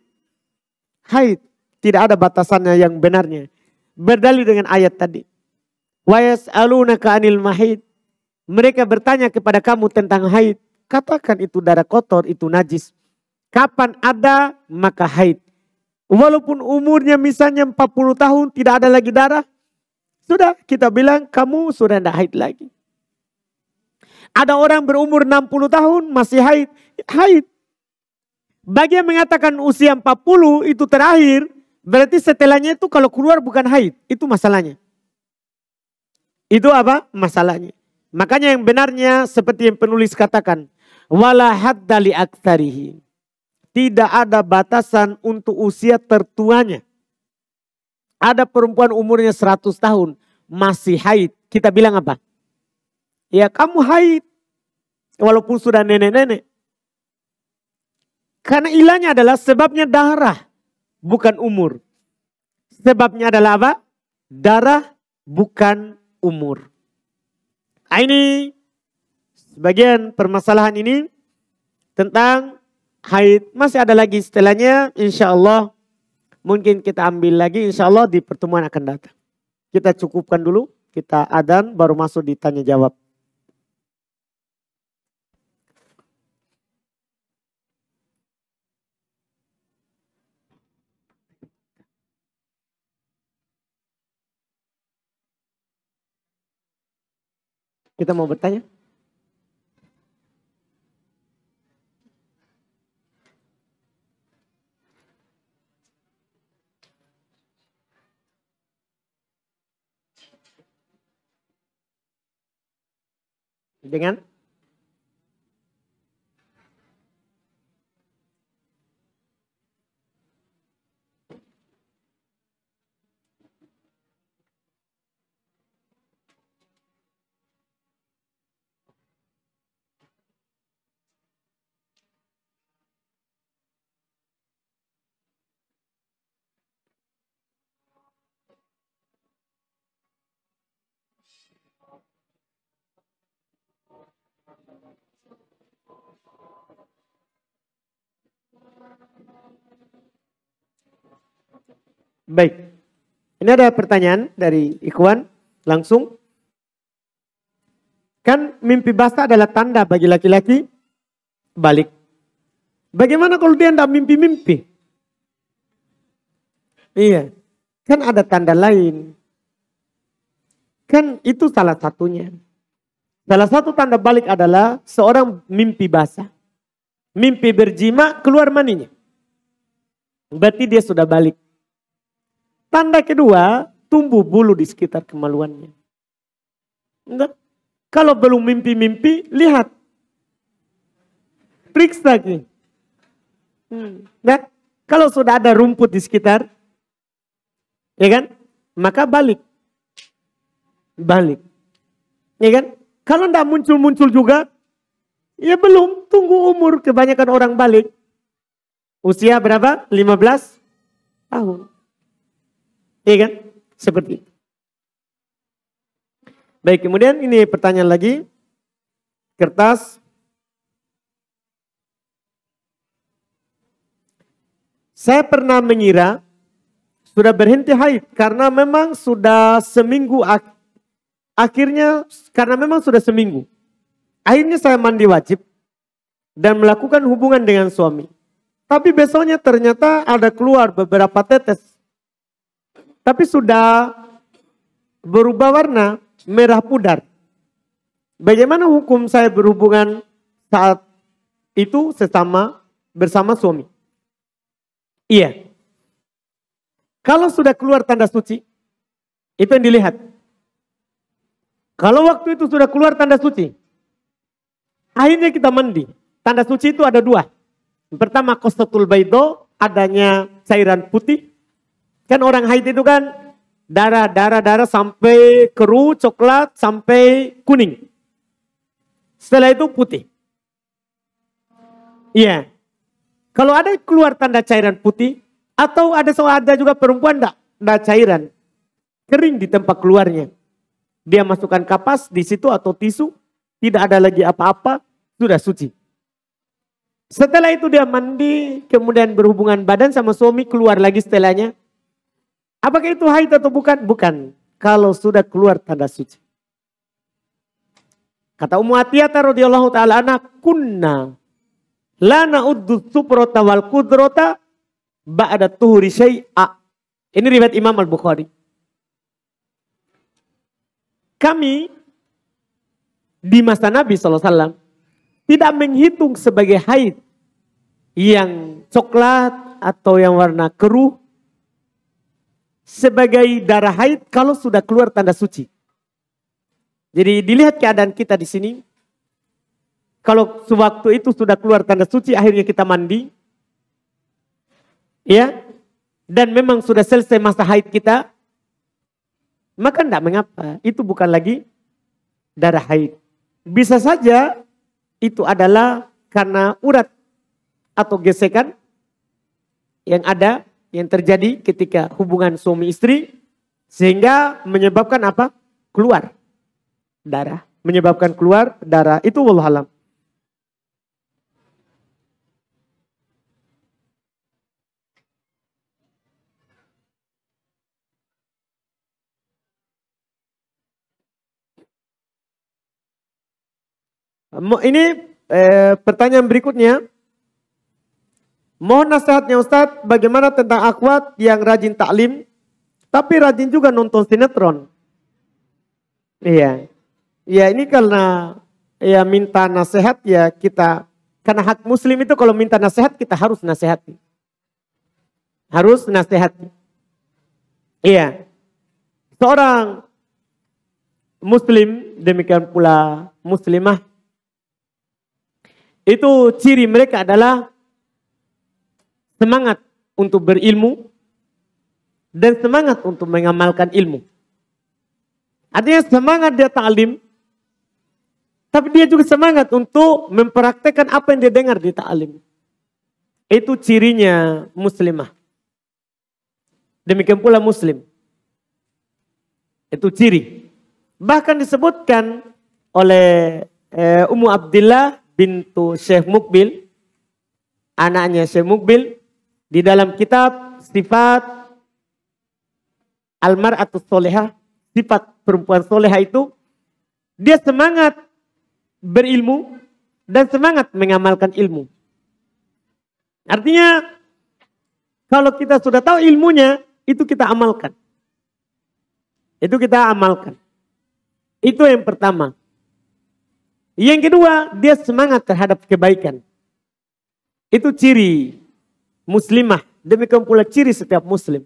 haid. Tidak ada batasannya yang benarnya. Berdalil dengan ayat tadi. Wa yas'alunaka 'anil mahid. Mereka bertanya kepada kamu tentang haid. Katakan itu darah kotor, itu najis. Kapan ada maka haid. Walaupun umurnya misalnya 40 tahun tidak ada lagi darah. Sudah kita bilang kamu sudah tidak haid lagi. Ada orang berumur 60 tahun masih haid. Haid. Bagi yang mengatakan usia 40 itu terakhir. Berarti setelahnya itu kalau keluar bukan haid. Itu masalahnya. Itu apa? Masalahnya. Makanya yang benarnya seperti yang penulis katakan. Wala hadda li aktsarihi. Tidak ada batasan untuk usia tertuanya. Ada perempuan umurnya 100 tahun. Masih haid. Kita bilang apa? Ya kamu haid. Walaupun sudah nenek-nenek. Karena ilahnya adalah sebabnya darah. Bukan umur. Sebabnya adalah apa? Darah bukan umur. Nah, ini sebagian permasalahan ini tentang haid. Masih ada lagi setelahnya, insya Allah mungkin kita ambil lagi insya Allah di pertemuan akan datang. Kita cukupkan dulu, kita adzan baru masuk di tanya jawab. Kita mau bertanya? Dengan Baik. Ini ada pertanyaan dari Ikhwan langsung. Kan mimpi basah adalah tanda bagi laki-laki balik. Bagaimana kalau dia tidak mimpi-mimpi? Iya. Kan ada tanda lain. Kan itu salah satunya. Salah satu tanda balik adalah seorang mimpi basah. Mimpi berjima keluar maninya. Berarti dia sudah balik. Tanda kedua, tumbuh bulu di sekitar kemaluannya. Enggak. Kalau belum mimpi-mimpi, lihat. Periksa lagi. Nah, kalau sudah ada rumput di sekitar, ya kan? Maka balik. Balik. Ya kan? Kalau tidak muncul-muncul juga, ya belum. Tunggu umur. Kebanyakan orang balik. Usia berapa? 15 tahun. Ya kan? Seperti itu. Baik, kemudian ini pertanyaan lagi. Kertas. Saya pernah mengira sudah berhenti haid karena memang sudah seminggu. Akhirnya karena memang sudah seminggu. Akhirnya saya mandi wajib dan melakukan hubungan dengan suami. Tapi besoknya ternyata ada keluar beberapa tetes. Tapi sudah berubah warna merah pudar. Bagaimana hukum saya berhubungan saat itu bersama suami? Iya. Kalau sudah keluar tanda suci, itu yang dilihat. Kalau waktu itu sudah keluar tanda suci, akhirnya kita mandi. Tanda suci itu ada dua. Yang pertama qasatul baido, adanya cairan putih. Kan orang haid itu kan darah sampai keruh, coklat, sampai kuning. Setelah itu putih. Iya. Kalau ada keluar tanda cairan putih, atau ada juga perempuan enggak cairan. Kering di tempat keluarnya. Dia masukkan kapas di situ atau tisu, tidak ada lagi apa-apa, sudah suci. Setelah itu dia mandi, kemudian berhubungan badan sama suami, keluar lagi setelahnya. Apakah itu haid atau bukan? Bukan. Kalau sudah keluar tanda suci. Kata Ummu Atiyah radhiyallahu taala anha, kunna la na'uddu suprata wal qudrata ba'da tuhuri syai'a. Ini riwayat Imam Al-Bukhari. Kami di masa Nabi SAW tidak menghitung sebagai haid yang coklat atau yang warna keruh sebagai darah haid kalau sudah keluar tanda suci. Jadi dilihat keadaan kita di sini. Kalau sewaktu itu sudah keluar tanda suci, akhirnya kita mandi. Ya. Dan memang sudah selesai masa haid kita. Maka tidak mengapa. Itu bukan lagi darah haid. Bisa saja itu adalah karena urat atau gesekan yang terjadi ketika hubungan suami istri. Sehingga menyebabkan apa? Keluar darah. Menyebabkan keluar darah. Itu wallahualam. Ini pertanyaan berikutnya. Mohon nasihatnya Ustadz, bagaimana tentang akhwat yang rajin taklim, tapi rajin juga nonton sinetron. Iya. Ya ini karena ya minta nasihat ya kita, karena hak muslim itu kalau minta nasihat kita harus nasihati. Harus nasihati. Iya. Seorang muslim, demikian pula muslimah, itu ciri mereka adalah semangat untuk berilmu dan semangat untuk mengamalkan ilmu. Artinya semangat dia ta'lim, tapi dia juga semangat untuk mempraktekkan apa yang dia dengar di ta'lim. Itu cirinya muslimah. Demikian pula muslim. Itu ciri. Bahkan disebutkan oleh Ummu Abdillah bintu Syekh Mukbil, anaknya Syekh Mukbil, di dalam kitab Sifat Almar'atus solehah, sifat perempuan solehah itu, dia semangat berilmu dan semangat mengamalkan ilmu. Artinya, kalau kita sudah tahu ilmunya, itu kita amalkan. Itu kita amalkan. Itu yang pertama. Yang kedua, dia semangat terhadap kebaikan. Itu ciri muslimah. Demikian pula ciri setiap muslim.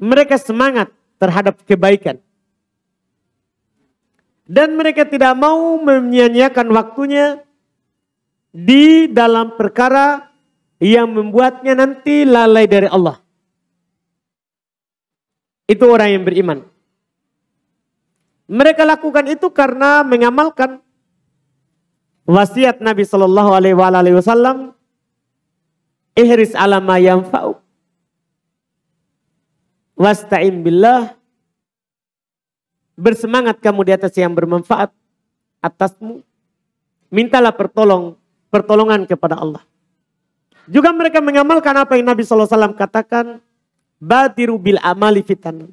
Mereka semangat terhadap kebaikan. Dan mereka tidak mau menyia-nyiakan waktunya di dalam perkara yang membuatnya nanti lalai dari Allah. Itu orang yang beriman. Mereka lakukan itu karena mengamalkan wasiat Nabi Shallallahu Alaihi Wasallam, ihris ala ma yanfa'u, wasta'in billah, bersemangat kamu di atas yang bermanfaat atasmu, mintalah pertolongan kepada Allah. Juga mereka mengamalkan apa yang Nabi SAW katakan, badiru bil amali fitan.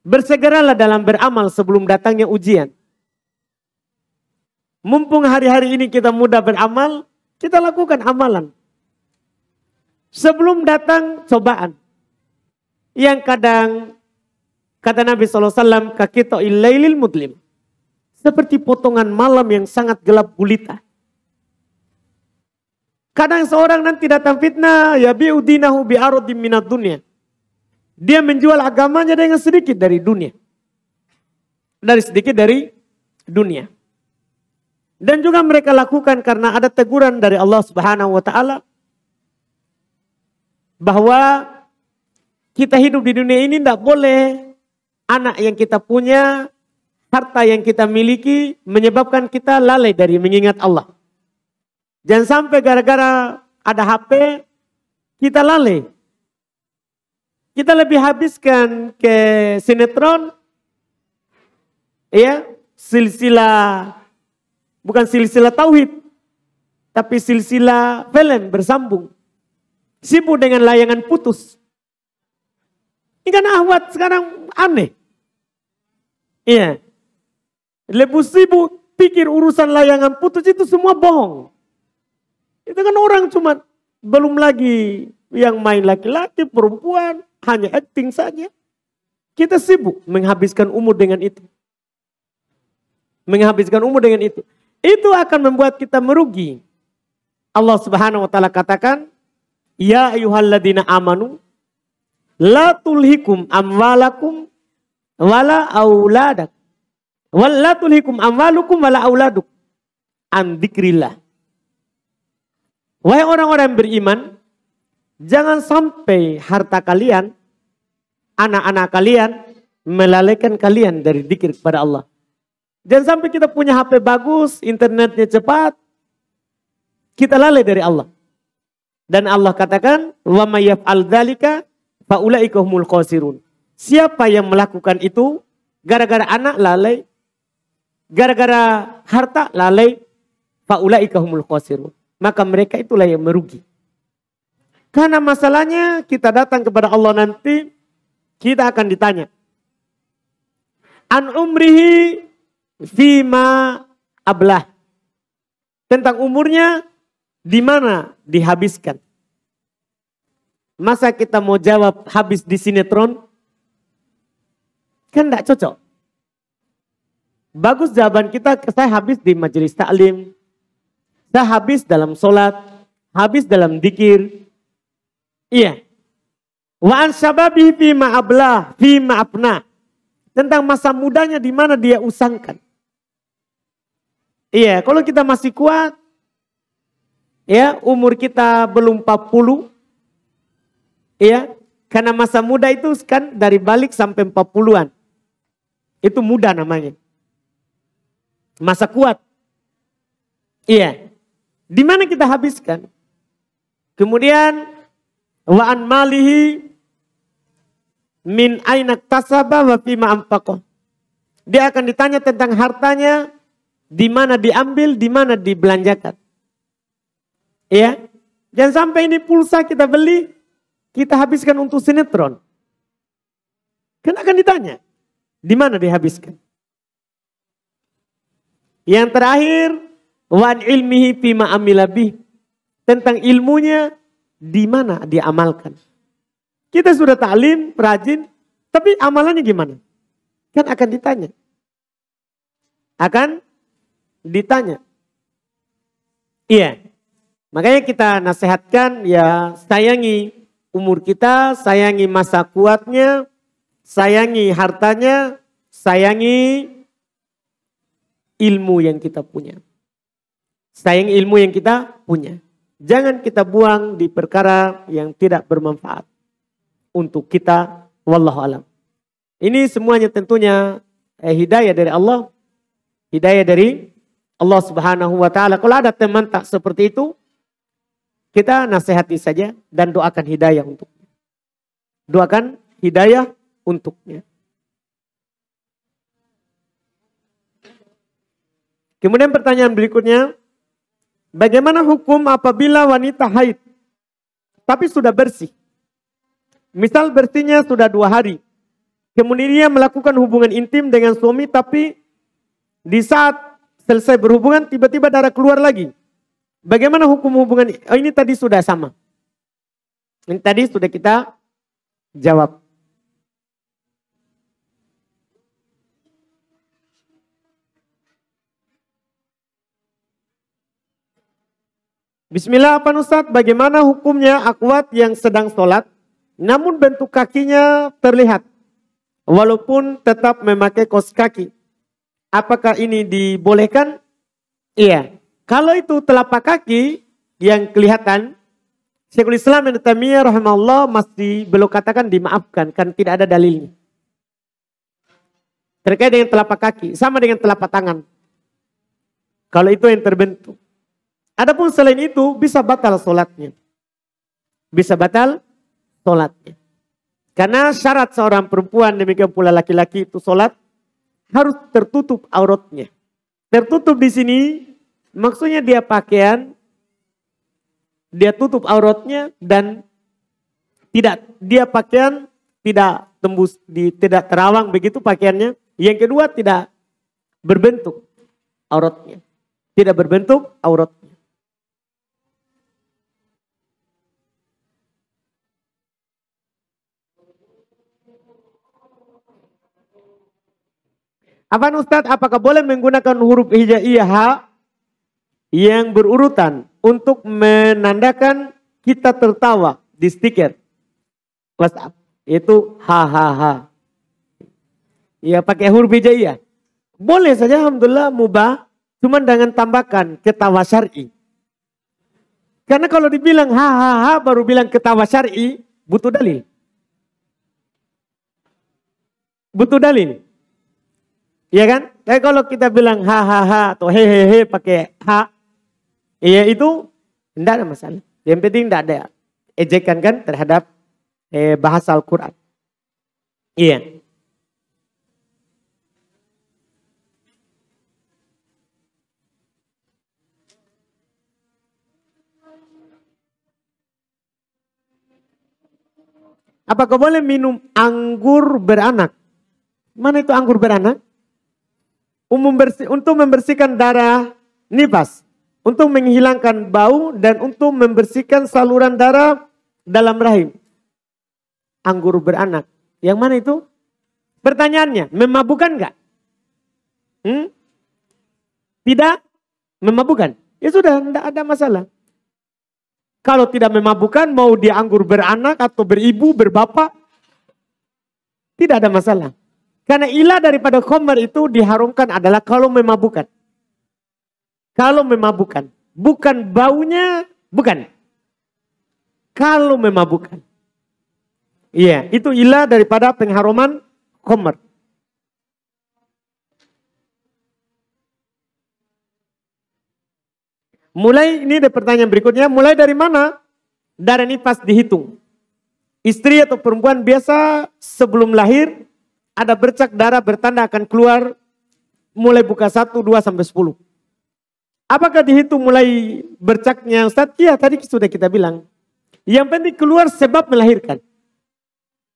Bersegeralah dalam beramal sebelum datangnya ujian. Mumpung hari-hari ini kita mudah beramal, kita lakukan amalan. Sebelum datang cobaan. Yang kadang, kata Nabi SAW, kakito illailil mudlim. Seperti potongan malam yang sangat gelap gulita. Kadang seorang nanti datang fitnah, ya bi'udinahu bi'arodim minat dunia. Dia menjual agamanya dengan sedikit dari dunia. Dari sedikit dari dunia. Dan juga mereka lakukan karena ada teguran dari Allah Subhanahu wa taala bahwa kita hidup di dunia ini tidak boleh anak yang kita punya, harta yang kita miliki menyebabkan kita lalai dari mengingat Allah. Jangan sampai gara-gara ada HP kita lalai. Kita lebih habiskan ke sinetron, ya, silsilah, bukan silsilah tauhid, tapi silsilah film bersambung. Sibuk dengan layangan putus. Ini kan ahwat sekarang aneh. Iya. Lebih sibuk pikir urusan layangan putus itu semua bohong. Itu kan orang cuma belum lagi yang main laki-laki, perempuan, hanya acting saja. Kita sibuk menghabiskan umur dengan itu. Menghabiskan umur dengan itu. Itu akan membuat kita merugi. Allah Subhanahu wa taala katakan, ya ayyuhalladzina amanu la tulhikum amwalakum wala auladak. Wala tulhikum amwalukum wala auladuk an dzikrillah. Wahai orang-orang yang beriman, jangan sampai harta kalian, anak-anak kalian melalaikan kalian dari dzikir kepada Allah. Jangan sampai kita punya HP bagus, internetnya cepat, kita lalai dari Allah. Dan Allah katakan, wa may yaf'al dzalika fa ulaika humul khasirun. Siapa yang melakukan itu gara-gara anak lalai, gara-gara harta lalai, fa ulaika humul khasirun. Maka mereka itulah yang merugi. Karena masalahnya kita datang kepada Allah nanti, kita akan ditanya. An umrihi fima ablah. Tentang umurnya, di mana dihabiskan. Masa kita mau jawab habis di sinetron? Kan tidak cocok. Bagus jawaban kita, saya habis di majelis taklim. Saya habis dalam sholat, habis dalam dzikir. Iya. Wa an syababi fi ma'ablah, fi ma'abna. Tentang masa mudanya di mana dia usangkan. Iya, kalau kita masih kuat, ya, umur kita belum 40. Iya, karena masa muda itu kan dari balik sampai 40-an. Itu muda namanya. Masa kuat. Iya. Di mana kita habiskan? Kemudian wa an malihi min aina tasaba wa fima anfaqah. Dia akan ditanya tentang hartanya, di mana diambil, di mana dibelanjakan. Ya, jangan sampai ini pulsa kita beli, kita habiskan untuk sinetron. Kan akan ditanya. Di mana dihabiskan? Yang terakhir, wan ilmihi fima amila bih. Tentang ilmunya, di mana dia amalkan. Kita sudah ta'lim, rajin, tapi amalannya gimana? Kan akan ditanya. Akan ditanya. Iya. Makanya kita nasihatkan, ya sayangi umur kita, sayangi masa kuatnya, sayangi hartanya, sayangi ilmu yang kita punya. Sayangi ilmu yang kita punya. Jangan kita buang di perkara yang tidak bermanfaat untuk kita. Wallahu alam. Ini semuanya tentunya hidayah dari Allah. Hidayah dari Allah Subhanahu wa ta'ala. Kalau ada teman tak seperti itu, kita nasihati saja dan doakan hidayah untuknya. Doakan hidayah untuknya. Kemudian pertanyaan berikutnya, bagaimana hukum apabila wanita haid tapi sudah bersih? Misal bersihnya sudah 2 hari. Kemudian dia melakukan hubungan intim dengan suami, tapi di saat selesai berhubungan tiba-tiba darah keluar lagi. Bagaimana hukum hubungan? Oh, ini tadi sudah sama. Ini tadi sudah kita jawab. Bismillah, Pak Ustadz, bagaimana hukumnya akhwat yang sedang sholat, namun bentuk kakinya terlihat, walaupun tetap memakai kaos kaki? Apakah ini dibolehkan? Iya. Kalau itu telapak kaki yang kelihatan, Syekhul Islam Ibnu Taimiyah rahimahullah masih belum katakan dimaafkan, kan tidak ada dalilnya. Terkait dengan telapak kaki, sama dengan telapak tangan. Kalau itu yang terbentuk. Adapun selain itu bisa batal sholatnya. Bisa batal sholatnya. Karena syarat seorang perempuan, demikian pula laki-laki itu sholat, harus tertutup auratnya. Tertutup di sini maksudnya dia pakaian, dia tutup auratnya dan dia pakaian tidak tembus, tidak terawang begitu pakaiannya. Yang kedua tidak berbentuk auratnya. Tidak berbentuk auratnya. Afwan Ustadz, apakah boleh menggunakan huruf hijaiyah yang berurutan untuk menandakan kita tertawa di stiker WhatsApp? Itu hahaha. Ya pakai huruf hijaiyah. Boleh saja, alhamdulillah mubah, cuman dengan tambahkan ketawa syar'i. Karena kalau dibilang hahaha baru bilang ketawa syar'i, butuh dalil. Butuh dalil. Iya kan? Tapi kalau kita bilang hahaha atau hehehe pakai ha, iya itu tidak ada masalah. Yang penting tidak ada ejekan kan terhadap bahasa Al-Quran. Iya. Apakah boleh minum anggur beranak? Mana itu anggur beranak? Untuk membersihkan darah nifas, untuk menghilangkan bau dan untuk membersihkan saluran darah dalam rahim. Anggur beranak. Yang mana itu? Pertanyaannya, memabukkan enggak? Tidak memabukkan. Ya sudah, tidak ada masalah. Kalau tidak memabukkan, mau dia anggur beranak atau beribu, berbapak, tidak ada masalah. Karena ilah daripada khamar itu diharamkan adalah kalau memabukkan. Kalau memabukkan. Bukan baunya, bukan. Kalau memabukkan. Iya, itu ilah daripada pengharaman khamar. Mulai, ini ada pertanyaan berikutnya. Mulai dari mana darah nifas dihitung? Istri atau perempuan biasa sebelum lahir, ada bercak darah bertanda akan keluar mulai buka 1, 2, sampai 10. Apakah dihitung mulai bercaknya Ustaz? Iya, tadi sudah kita bilang. Yang penting keluar sebab melahirkan.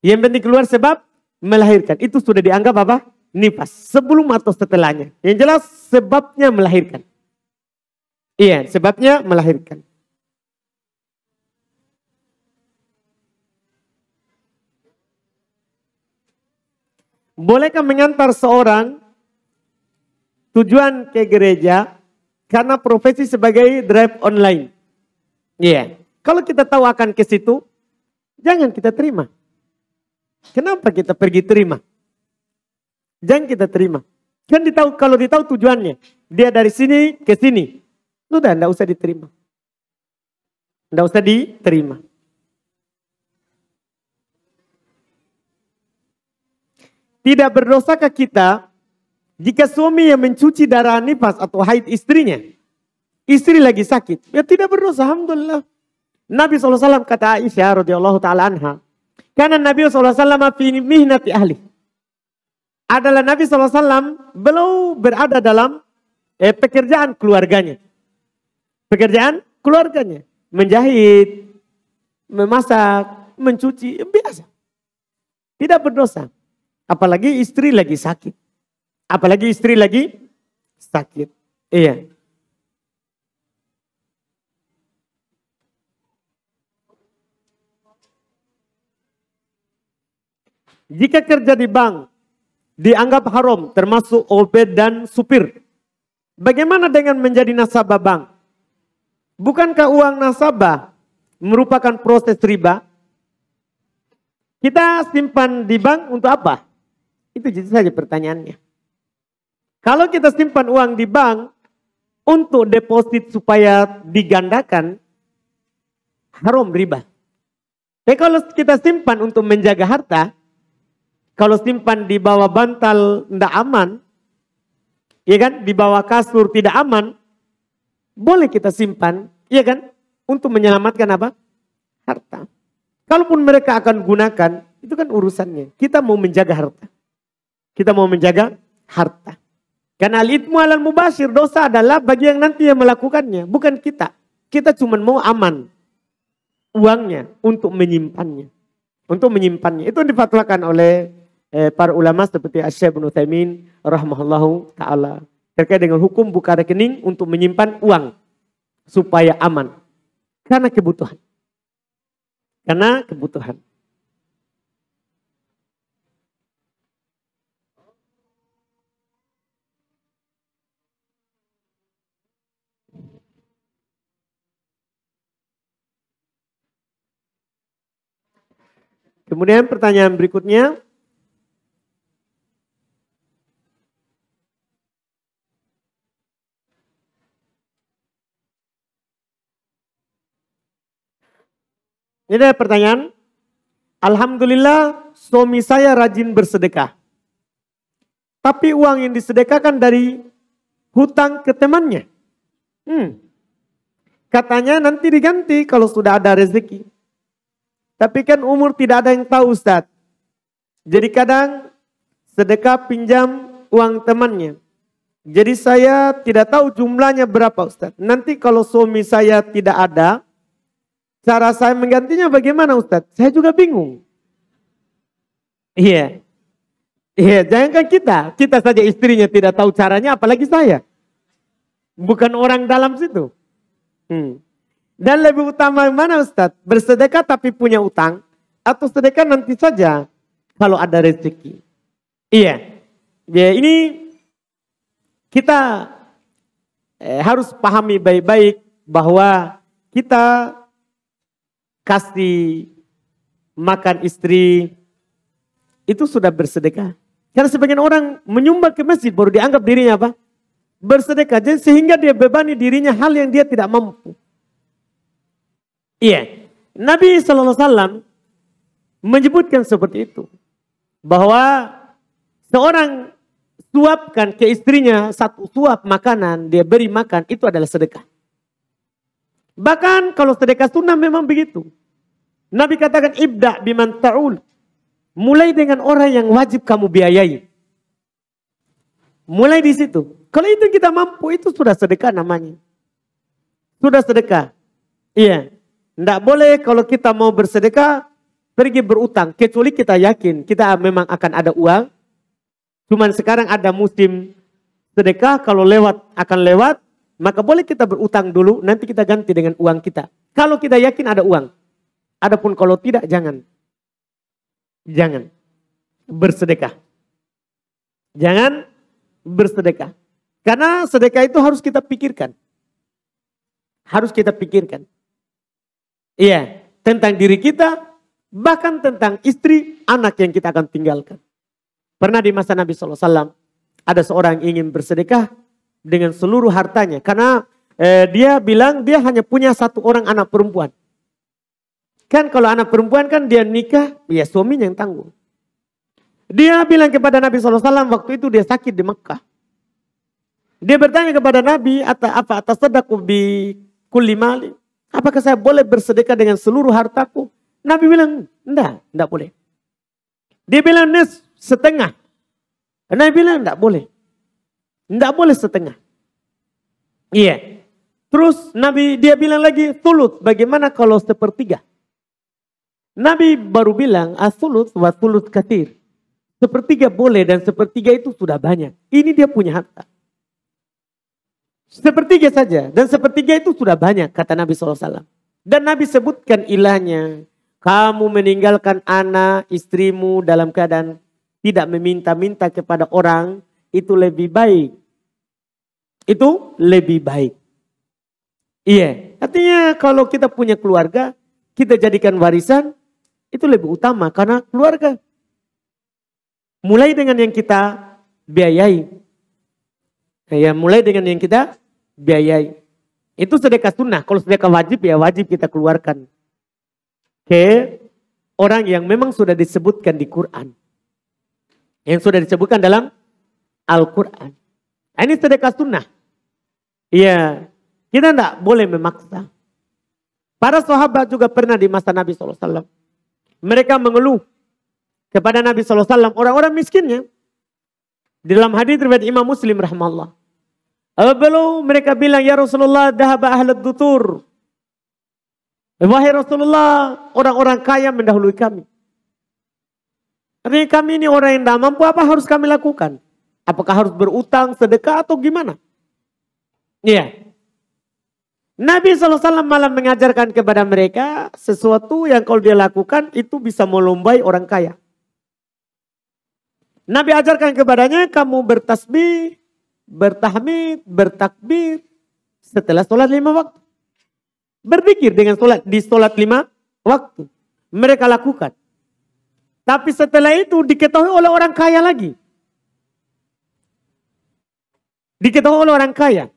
Yang penting keluar sebab melahirkan. Itu sudah dianggap apa? Nifas. Sebelum atau setelahnya. Yang jelas sebabnya melahirkan. Iya, sebabnya melahirkan. Bolehkah mengantar seorang tujuan ke gereja karena profesi sebagai drive online? Iya. Kalau kita tahu akan ke situ, jangan kita terima. Kenapa kita pergi terima? Jangan kita terima. Kan kalau ditahu tujuannya, dia dari sini ke sini, sudah tidak usah diterima. Tidak usah diterima. Tidak berdosakah kita jika suami yang mencuci darah nifas atau haid istrinya, istri lagi sakit, ya tidak berdosa, alhamdulillah. Nabi SAW kata Aisyah radhiyallahu taala anha, karena Nabi SAW fi mihnati ahli. Adalah Nabi SAW beliau berada dalam pekerjaan keluarganya. Pekerjaan keluarganya. Menjahit, memasak, mencuci, biasa. Tidak berdosa. Apalagi istri lagi sakit. Apalagi istri lagi sakit. Iya. Jika kerja di bank dianggap haram termasuk OB dan supir. Bagaimana dengan menjadi nasabah bank? Bukankah uang nasabah merupakan proses riba? Kita simpan di bank untuk apa? Itu saja pertanyaannya. Kalau kita simpan uang di bank untuk deposit supaya digandakan, haram riba. Tapi kalau kita simpan untuk menjaga harta, kalau simpan di bawah bantal tidak aman, ya kan? Di bawah kasur tidak aman, boleh kita simpan, ya kan? Untuk menyelamatkan apa? Harta. Kalaupun mereka akan gunakan, itu kan urusannya. Kita mau menjaga harta. Kita mau menjaga harta. Karena al-ithmu alal mubashir, dosa adalah bagi yang nanti yang melakukannya, bukan kita. Kita cuma mau aman uangnya untuk menyimpannya. Untuk menyimpannya. Itu difatwakan oleh para ulama seperti Asy-Syaikh Ibnu Utsaimin rahimahullahu taala terkait dengan hukum buka rekening untuk menyimpan uang supaya aman. Karena kebutuhan. Karena kebutuhan. Kemudian pertanyaan berikutnya. Ini ada pertanyaan. Alhamdulillah suami saya rajin bersedekah. Tapi uang yang disedekahkan dari hutang ke temannya. Katanya nanti diganti kalau sudah ada rezeki. Tapi kan umur tidak ada yang tahu Ustaz. Jadi kadang sedekah pinjam uang temannya. Jadi saya tidak tahu jumlahnya berapa Ustaz. Nanti kalau suami saya tidak ada, cara saya menggantinya bagaimana Ustaz? Saya juga bingung. Iya. Iya, jangankan kita saja istrinya tidak tahu caranya, apalagi saya. Bukan orang dalam situ. Dan lebih utama mana Ustaz? Bersedekah tapi punya utang, atau sedekah nanti saja kalau ada rezeki. Iya. Ya, ini kita harus pahami baik-baik bahwa kita kasih makan istri itu sudah bersedekah. Karena sebagian orang menyumbang ke masjid baru dianggap dirinya apa? Bersedekah. Jadi sehingga dia bebani dirinya hal yang dia tidak mampu. Iya. Nabi SAW menyebutkan seperti itu. Bahwa seorang suapkan ke istrinya satu suap makanan, dia beri makan, itu adalah sedekah. Bahkan kalau sedekah sunnah memang begitu. Nabi katakan ibda biman ta'ul. Mulai dengan orang yang wajib kamu biayai. Mulai di situ. Kalau itu kita mampu, itu sudah sedekah namanya. Sudah sedekah. Iya. Tidak boleh kalau kita mau bersedekah, pergi berutang. Kecuali kita yakin kita memang akan ada uang. Cuman sekarang ada musim sedekah, kalau lewat akan lewat. Maka boleh kita berutang dulu, nanti kita ganti dengan uang kita. Kalau kita yakin ada uang. Adapun kalau tidak, jangan. Jangan bersedekah. Jangan bersedekah. Karena sedekah itu harus kita pikirkan. Harus kita pikirkan. Iya, tentang diri kita, bahkan tentang istri, anak yang kita akan tinggalkan. Pernah di masa Nabi SAW, ada seorang yang ingin bersedekah dengan seluruh hartanya. Karena dia bilang dia hanya punya satu orang anak perempuan. Kan kalau anak perempuan kan dia nikah, ya suaminya yang tanggung. Dia bilang kepada Nabi SAW, waktu itu dia sakit di Mekah. Dia bertanya kepada Nabi, atas sedekah bi kulli mali. Apakah saya boleh bersedekah dengan seluruh hartaku? Nabi bilang, enggak boleh. Dia bilang, setengah. Nabi bilang, enggak boleh. Enggak boleh setengah. Iya. Terus dia bilang lagi, thuluth. Bagaimana kalau sepertiga? Nabi baru bilang, as-thuluth wa thuluth katsir. Sepertiga boleh dan sepertiga itu sudah banyak. Ini dia punya harta. Sepertiga saja. Dan sepertiga itu sudah banyak, kata Nabi SAW. Dan Nabi sebutkan ilahnya. Kamu meninggalkan anak, istrimu dalam keadaan tidak meminta-minta kepada orang. Itu lebih baik. Itu lebih baik. Iya. Artinya kalau kita punya keluarga, kita jadikan warisan, itu lebih utama. Karena keluarga. Mulai dengan yang kita biayai. Ya, mulai dengan yang kita biayai. Itu sedekah sunnah. Kalau sedekah wajib, ya wajib kita keluarkan. Ke orang yang memang sudah disebutkan di Quran. Yang sudah disebutkan dalam Al-Quran. Nah, ini sedekah sunnah. Iya, kita tidak boleh memaksa. Para sahabat juga pernah di masa Nabi SAW. Mereka mengeluh kepada Nabi SAW. Orang-orang miskinnya. Di dalam hadis riwayat Imam Muslim rahimahullah. Lalu mereka bilang, ya Rasulullah, dhahaba ahlad dutur. Wahai Rasulullah, orang-orang kaya mendahului kami. Artinya kami ini orang yang tidak mampu, apa harus kami lakukan? Apakah harus berutang, sedekah atau gimana? Iya. Nabi SAW malah mengajarkan kepada mereka sesuatu yang kalau dia lakukan itu bisa melombai orang kaya. Nabi ajarkan kepadanya, kamu bertasbih, bertahmid, bertakbir setelah sholat 5 waktu. Berzikir dengan sholat di sholat 5 waktu. Mereka lakukan. Tapi setelah itu diketahui oleh orang kaya lagi. Diketahui oleh orang kaya.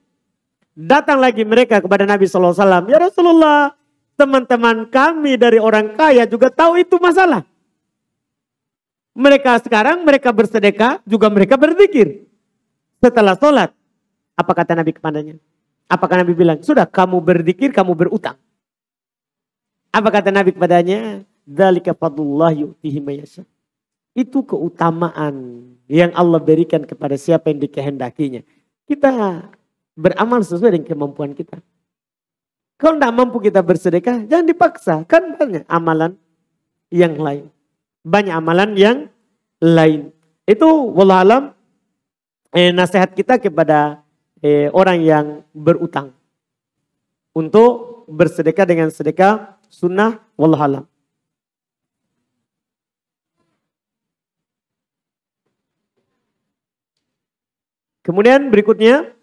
Datang lagi mereka kepada Nabi SAW. Ya Rasulullah, teman-teman kami dari orang kaya juga tahu itu masalah. Mereka sekarang mereka bersedekah, juga mereka berzikir. Setelah sholat, apa kata Nabi kepadanya? Apakah Nabi bilang, sudah kamu berzikir, kamu berutang. Apa kata Nabi kepadanya? Dzalika fadlullah yu'tihi may yasha. Itu keutamaan yang Allah berikan kepada siapa yang dikehendakinya. Kita beramal sesuai dengan kemampuan kita. Kalau tidak mampu kita bersedekah, jangan dipaksa. Kan banyak amalan yang lain. Banyak amalan yang lain. Itu wallahualam nasihat kita kepada orang yang berutang. Untuk bersedekah dengan sedekah sunnah wallahualam. Kemudian berikutnya.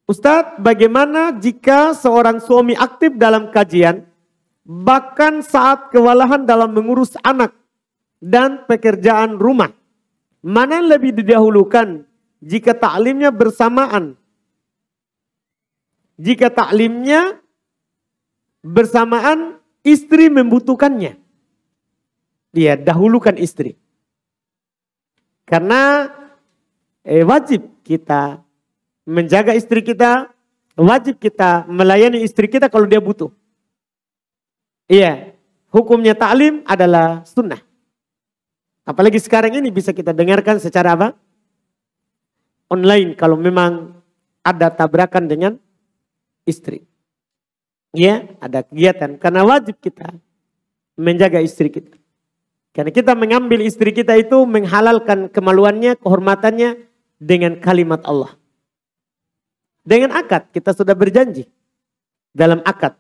Ustadz, bagaimana jika seorang suami aktif dalam kajian, bahkan saat kewalahan dalam mengurus anak dan pekerjaan rumah? Mana yang lebih didahulukan jika taklimnya bersamaan? Jika taklimnya bersamaan, istri membutuhkannya. Dia dahulukan istri. Karena wajib kita menjaga istri kita, wajib kita melayani istri kita kalau dia butuh. Iya, hukumnya taklim adalah sunnah. Apalagi sekarang ini bisa kita dengarkan secara apa? Online kalau memang ada tabrakan dengan istri. Ya, ada kegiatan. Karena wajib kita menjaga istri kita. Karena kita mengambil istri kita itu menghalalkan kemaluannya, kehormatannya dengan kalimat Allah. Dengan akad, kita sudah berjanji dalam akad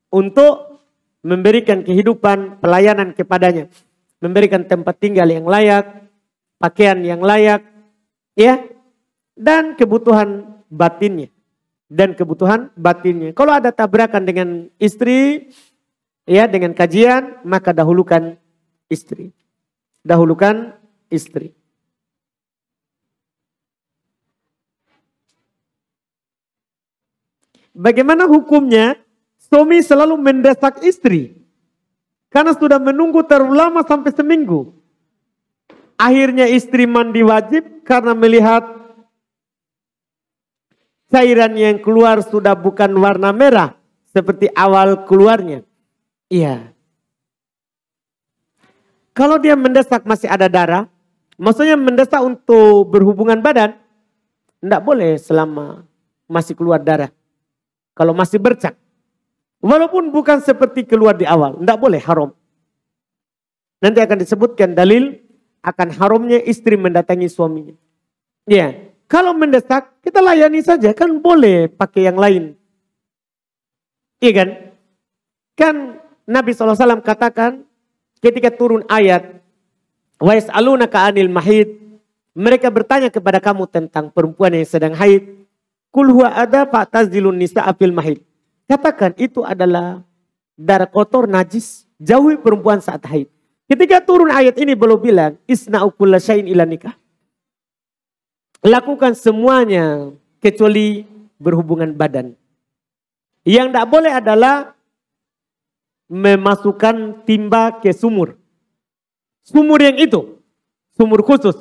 untuk memberikan kehidupan, pelayanan kepadanya. Memberikan tempat tinggal yang layak, pakaian yang layak, ya, dan kebutuhan batinnya. Kalau ada tabrakan dengan istri, ya, dengan kajian, maka dahulukan istri. Dahulukan istri. Bagaimana hukumnya suami selalu mendesak istri? Karena sudah menunggu terlalu lama sampai seminggu. Akhirnya istri mandi wajib karena melihat cairan yang keluar sudah bukan warna merah seperti awal keluarnya. Iya. Kalau dia mendesak masih ada darah, maksudnya mendesak untuk berhubungan badan, tidak boleh selama masih keluar darah. Kalau masih bercak. Walaupun bukan seperti keluar di awal, tidak boleh, haram. Nanti akan disebutkan dalil akan haramnya istri mendatangi suaminya. Iya. Kalau mendesak, kita layani saja. Kan boleh pakai yang lain. Iya kan? Kan Nabi SAW katakan ketika turun ayat wa yas'alunaka 'anil mahid, mereka bertanya kepada kamu tentang perempuan yang sedang haid. Qul huwa adha fa'tazilun nisa'a fil mahid. Katakan itu adalah darah kotor najis, jauhi perempuan saat haid. Ketika turun ayat ini belum bilang isna'u kulla syai'in ila nikah. Lakukan semuanya kecuali berhubungan badan. Yang tidak boleh adalah memasukkan timba ke sumur. Sumur yang itu, sumur khusus.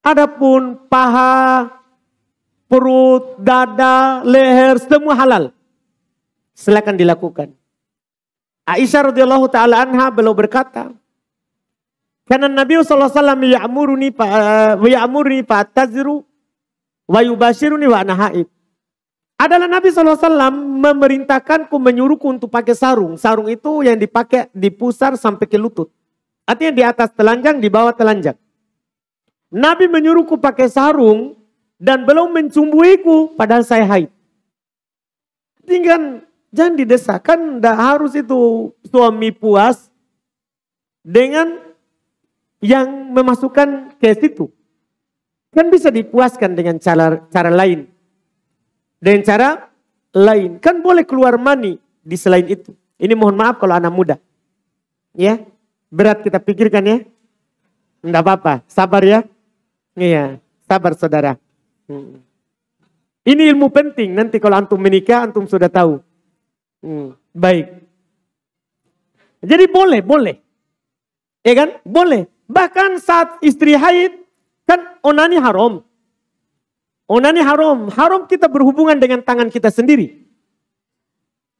Adapun paha, perut, dada, leher, semua halal. Silakan dilakukan. Aisyah radhiyallahu taala anha beliau berkata, karena Nabi SAW ya'muruni fa'taziru wa yubashiruni wa ana haid. Adalah Nabi SAW memerintahkanku, menyuruhku untuk pakai sarung. Sarung itu yang dipakai di pusar sampai ke lutut. Artinya di atas telanjang, di bawah telanjang. Nabi menyuruhku pakai sarung dan belum mencumbuiku padahal saya haid. Tinggal jangan didesak. Kan tidak harus itu suami puas dengan yang memasukkan ke situ. Kan bisa dipuaskan dengan cara lain. Dengan cara lain. Kan boleh keluar mani di selain itu. Ini mohon maaf kalau anak muda. Ya. Berat kita pikirkan ya. Enggak apa-apa. Sabar ya. Iya. Sabar saudara. Ini ilmu penting. Nanti kalau antum menikah, antum sudah tahu. Baik. Jadi boleh. Ya kan? Boleh. Bahkan saat istri haid, kan onani haram. Onani haram. Haram kita berhubungan dengan tangan kita sendiri.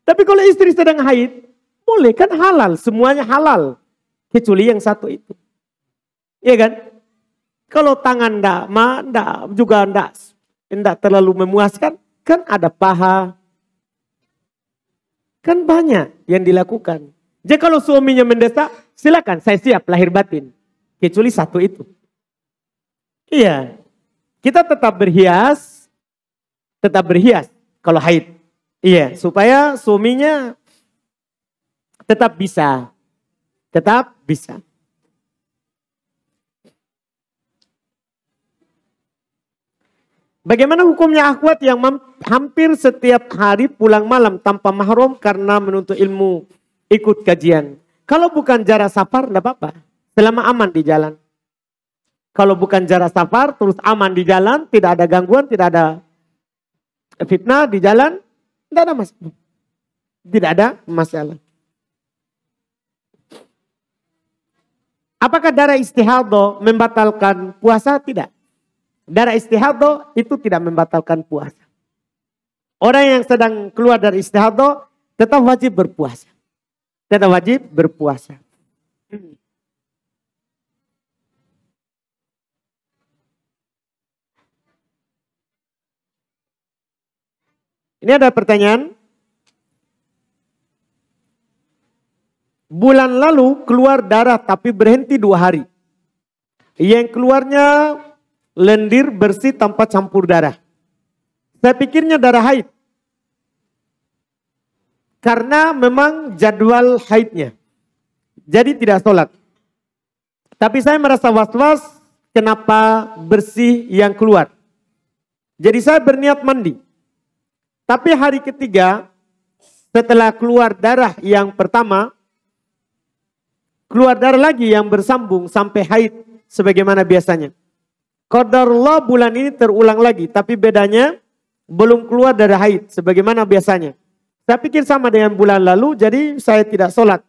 Tapi kalau istri sedang haid, boleh kan halal. Semuanya halal. Kecuali yang satu itu. Iya kan? Kalau tangan juga enggak terlalu memuaskan, kan ada paha. Kan banyak yang dilakukan. Jadi kalau suaminya mendesak, silakan saya siap lahir batin. Kecuali satu itu. Iya. Kita tetap berhias kalau haid. Iya, supaya suaminya tetap bisa. Bagaimana hukumnya akhwat yang hampir setiap hari pulang malam tanpa mahram karena menuntut ilmu, ikut kajian? Kalau bukan jarak safar, tidak apa-apa. Selama aman di jalan. Kalau bukan jarak safar, terus aman di jalan, tidak ada gangguan, tidak ada fitnah di jalan, tidak ada masalah. Tidak ada masalah. Apakah darah istihadah membatalkan puasa? Tidak. Darah istihadah itu tidak membatalkan puasa. Orang yang sedang keluar dari istihadah tetap wajib berpuasa. Ini ada pertanyaan. bulan lalu keluar darah tapi berhenti 2 hari. Yang keluarnya lendir bersih tanpa campur darah. Saya pikirnya darah haid. Karena memang jadwal haidnya. Jadi tidak sholat. Tapi saya merasa was-was kenapa bersih yang keluar. Jadi saya berniat mandi. Tapi hari ketiga setelah keluar darah yang pertama, keluar darah lagi yang bersambung sampai haid sebagaimana biasanya. Qadarullah bulan ini terulang lagi, tapi bedanya belum keluar darah haid sebagaimana biasanya. Saya pikir sama dengan bulan lalu, jadi saya tidak sholat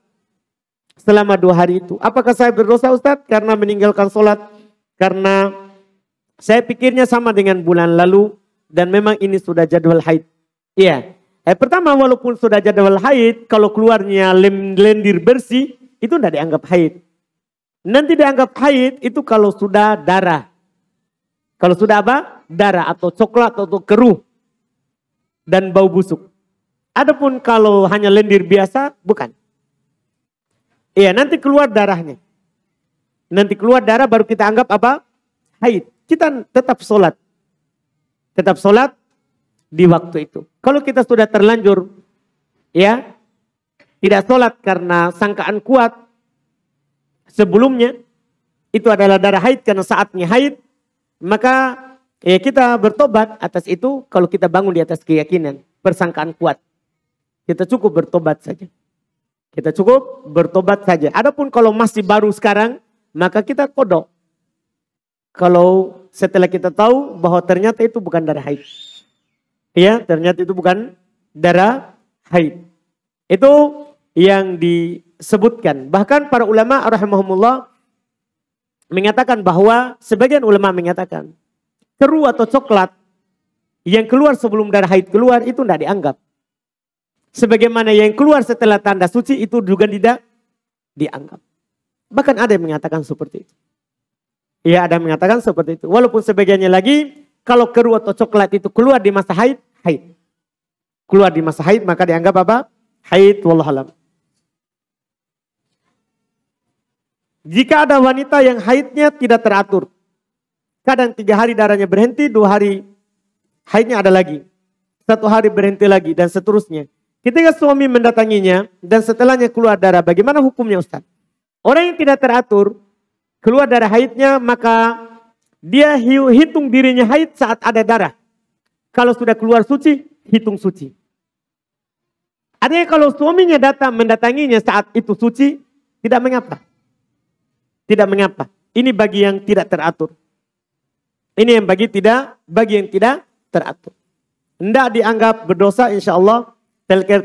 selama 2 hari itu. Apakah saya berdosa Ustadz karena meninggalkan sholat? Karena saya pikirnya sama dengan bulan lalu dan memang ini sudah jadwal haid. Iya. Pertama walaupun sudah jadwal haid, kalau keluarnya lendir bersih, itu tidak dianggap haid. Nanti dianggap haid itu kalau sudah darah. Kalau sudah apa? Darah atau coklat atau keruh. Dan bau busuk. Adapun kalau hanya lendir biasa, bukan. Iya, nanti keluar darahnya. Nanti keluar darah baru kita anggap apa? Haid. Kita tetap sholat. Tetap sholat di waktu itu. Kalau kita sudah terlanjur, ya, tidak sholat karena sangkaan kuat sebelumnya, itu adalah darah haid karena saatnya haid, maka ya kita bertobat atas itu kalau kita bangun di atas keyakinan, persangkaan kuat. Kita cukup bertobat saja. Kita cukup bertobat saja. Adapun kalau masih baru sekarang, maka kita kodok. Kalau setelah kita tahu bahwa ternyata itu bukan darah haid. Ya, ternyata itu bukan darah haid. Itu yang disebutkan. Bahkan para ulama rahimahumullah mengatakan bahwa sebagian ulama mengatakan keruh atau coklat yang keluar sebelum darah haid keluar itu tidak dianggap. Sebagaimana yang keluar setelah tanda suci itu juga tidak dianggap. Bahkan ada yang mengatakan seperti itu. Ya, ada yang mengatakan seperti itu. Walaupun sebagiannya lagi, kalau keruh atau coklat itu keluar di masa haid, haid. Keluar di masa haid maka dianggap apa? Haid, wallahualam. Jika ada wanita yang haidnya tidak teratur. Kadang 3 hari darahnya berhenti, 2 hari haidnya ada lagi. 1 hari berhenti lagi dan seterusnya. Ketika suami mendatanginya dan setelahnya keluar darah, bagaimana hukumnya Ustaz? Orang yang tidak teratur, keluar darah haidnya maka dia hitung dirinya haid saat ada darah. Kalau sudah keluar suci, hitung suci. Artinya kalau suaminya datang mendatanginya saat itu suci, tidak mengapa. Tidak mengapa. Ini bagi yang tidak teratur. Ini yang bagi yang tidak teratur. Tidak dianggap berdosa insya Allah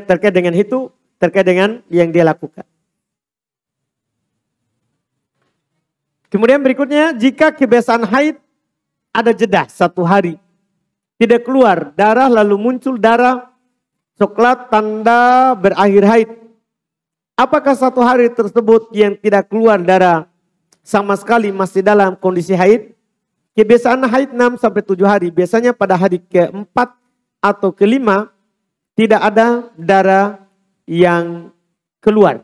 terkait dengan itu, terkait dengan yang dia lakukan. Kemudian berikutnya, jika kebiasaan haid ada jeda 1 hari. Tidak keluar darah lalu muncul darah coklat tanda berakhir haid. Apakah 1 hari tersebut yang tidak keluar darah sama sekali masih dalam kondisi haid? Kebiasaan haid 6-7 hari. Biasanya pada hari ke-4 atau ke-5 tidak ada darah yang keluar.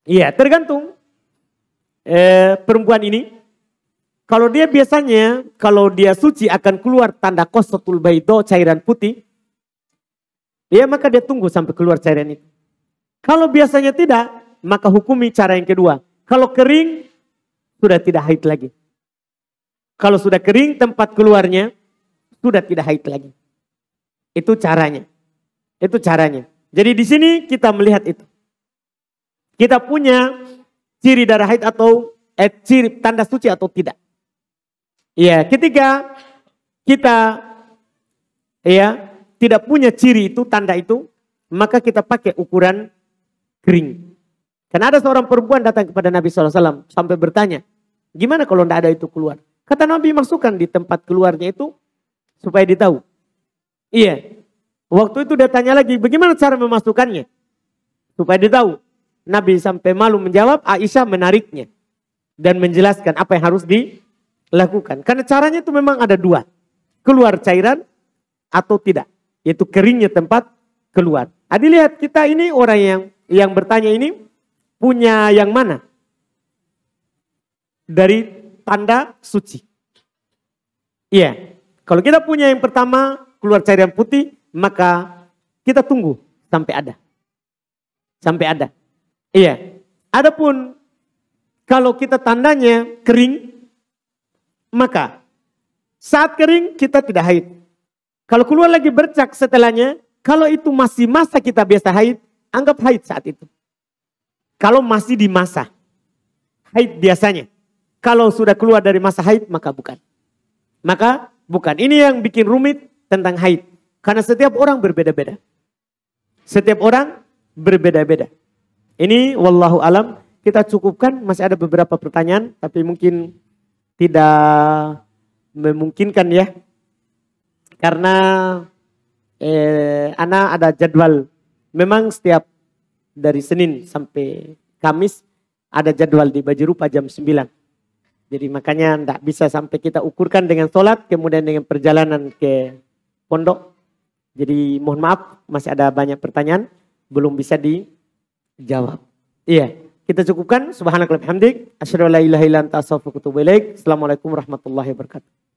Iya, tergantung perempuan ini. Kalau dia biasanya, kalau dia suci akan keluar tanda qosatul baido, cairan putih. Ya maka dia tunggu sampai keluar cairan itu. Kalau biasanya tidak, maka hukumi cara yang kedua. Kalau kering, sudah tidak haid lagi. Kalau sudah kering tempat keluarnya, sudah tidak haid lagi. Itu caranya. Itu caranya. Jadi di sini kita melihat itu. Kita punya ciri darah haid atau ciri tanda suci atau tidak. Ya, ketika kita tidak punya ciri itu, tanda itu, maka kita pakai ukuran kering. Karena ada seorang perempuan datang kepada Nabi SAW sampai bertanya, gimana kalau tidak ada itu keluar? Kata Nabi, masukkan di tempat keluarnya itu supaya ditahu. Iya. Waktu itu dia tanya lagi, bagaimana cara memasukkannya? Supaya ditahu. Nabi sampai malu menjawab, Aisyah menariknya. Dan menjelaskan apa yang harus dilakukan. Karena caranya itu memang ada 2. Keluar cairan atau tidak. Yaitu keringnya tempat keluar. Dilihat kita ini orang yang bertanya ini, punya yang mana? Dari tanda suci. Iya. Kalau kita punya yang pertama keluar cairan putih, maka kita tunggu sampai ada. Sampai ada. Iya. Adapun kalau kita tandanya kering, maka saat kering kita tidak haid. Kalau keluar lagi bercak setelahnya, kalau itu masih masa kita biasa haid, anggap haid saat itu. Kalau masih di masa haid biasanya. Kalau sudah keluar dari masa haid, maka bukan. Maka bukan. Ini yang bikin rumit tentang haid. Karena setiap orang berbeda-beda. Setiap orang berbeda-beda. Ini wallahu alam. Kita cukupkan. Masih ada beberapa pertanyaan. Tapi mungkin tidak memungkinkan ya. Karena Ana ada jadwal. Memang setiap dari Senin sampai Kamis ada jadwal di Baju Rupa jam 9. Jadi makanya tidak bisa sampai kita ukurkan dengan sholat, kemudian dengan perjalanan ke pondok. Jadi mohon maaf, masih ada banyak pertanyaan, belum bisa dijawab. Iya, kita cukupkan. Subhanakallahumma hamdik, asyhadu an la ilaha illa anta astaghfiruka wa atubu ilaik. Assalamualaikum warahmatullahi wabarakatuh.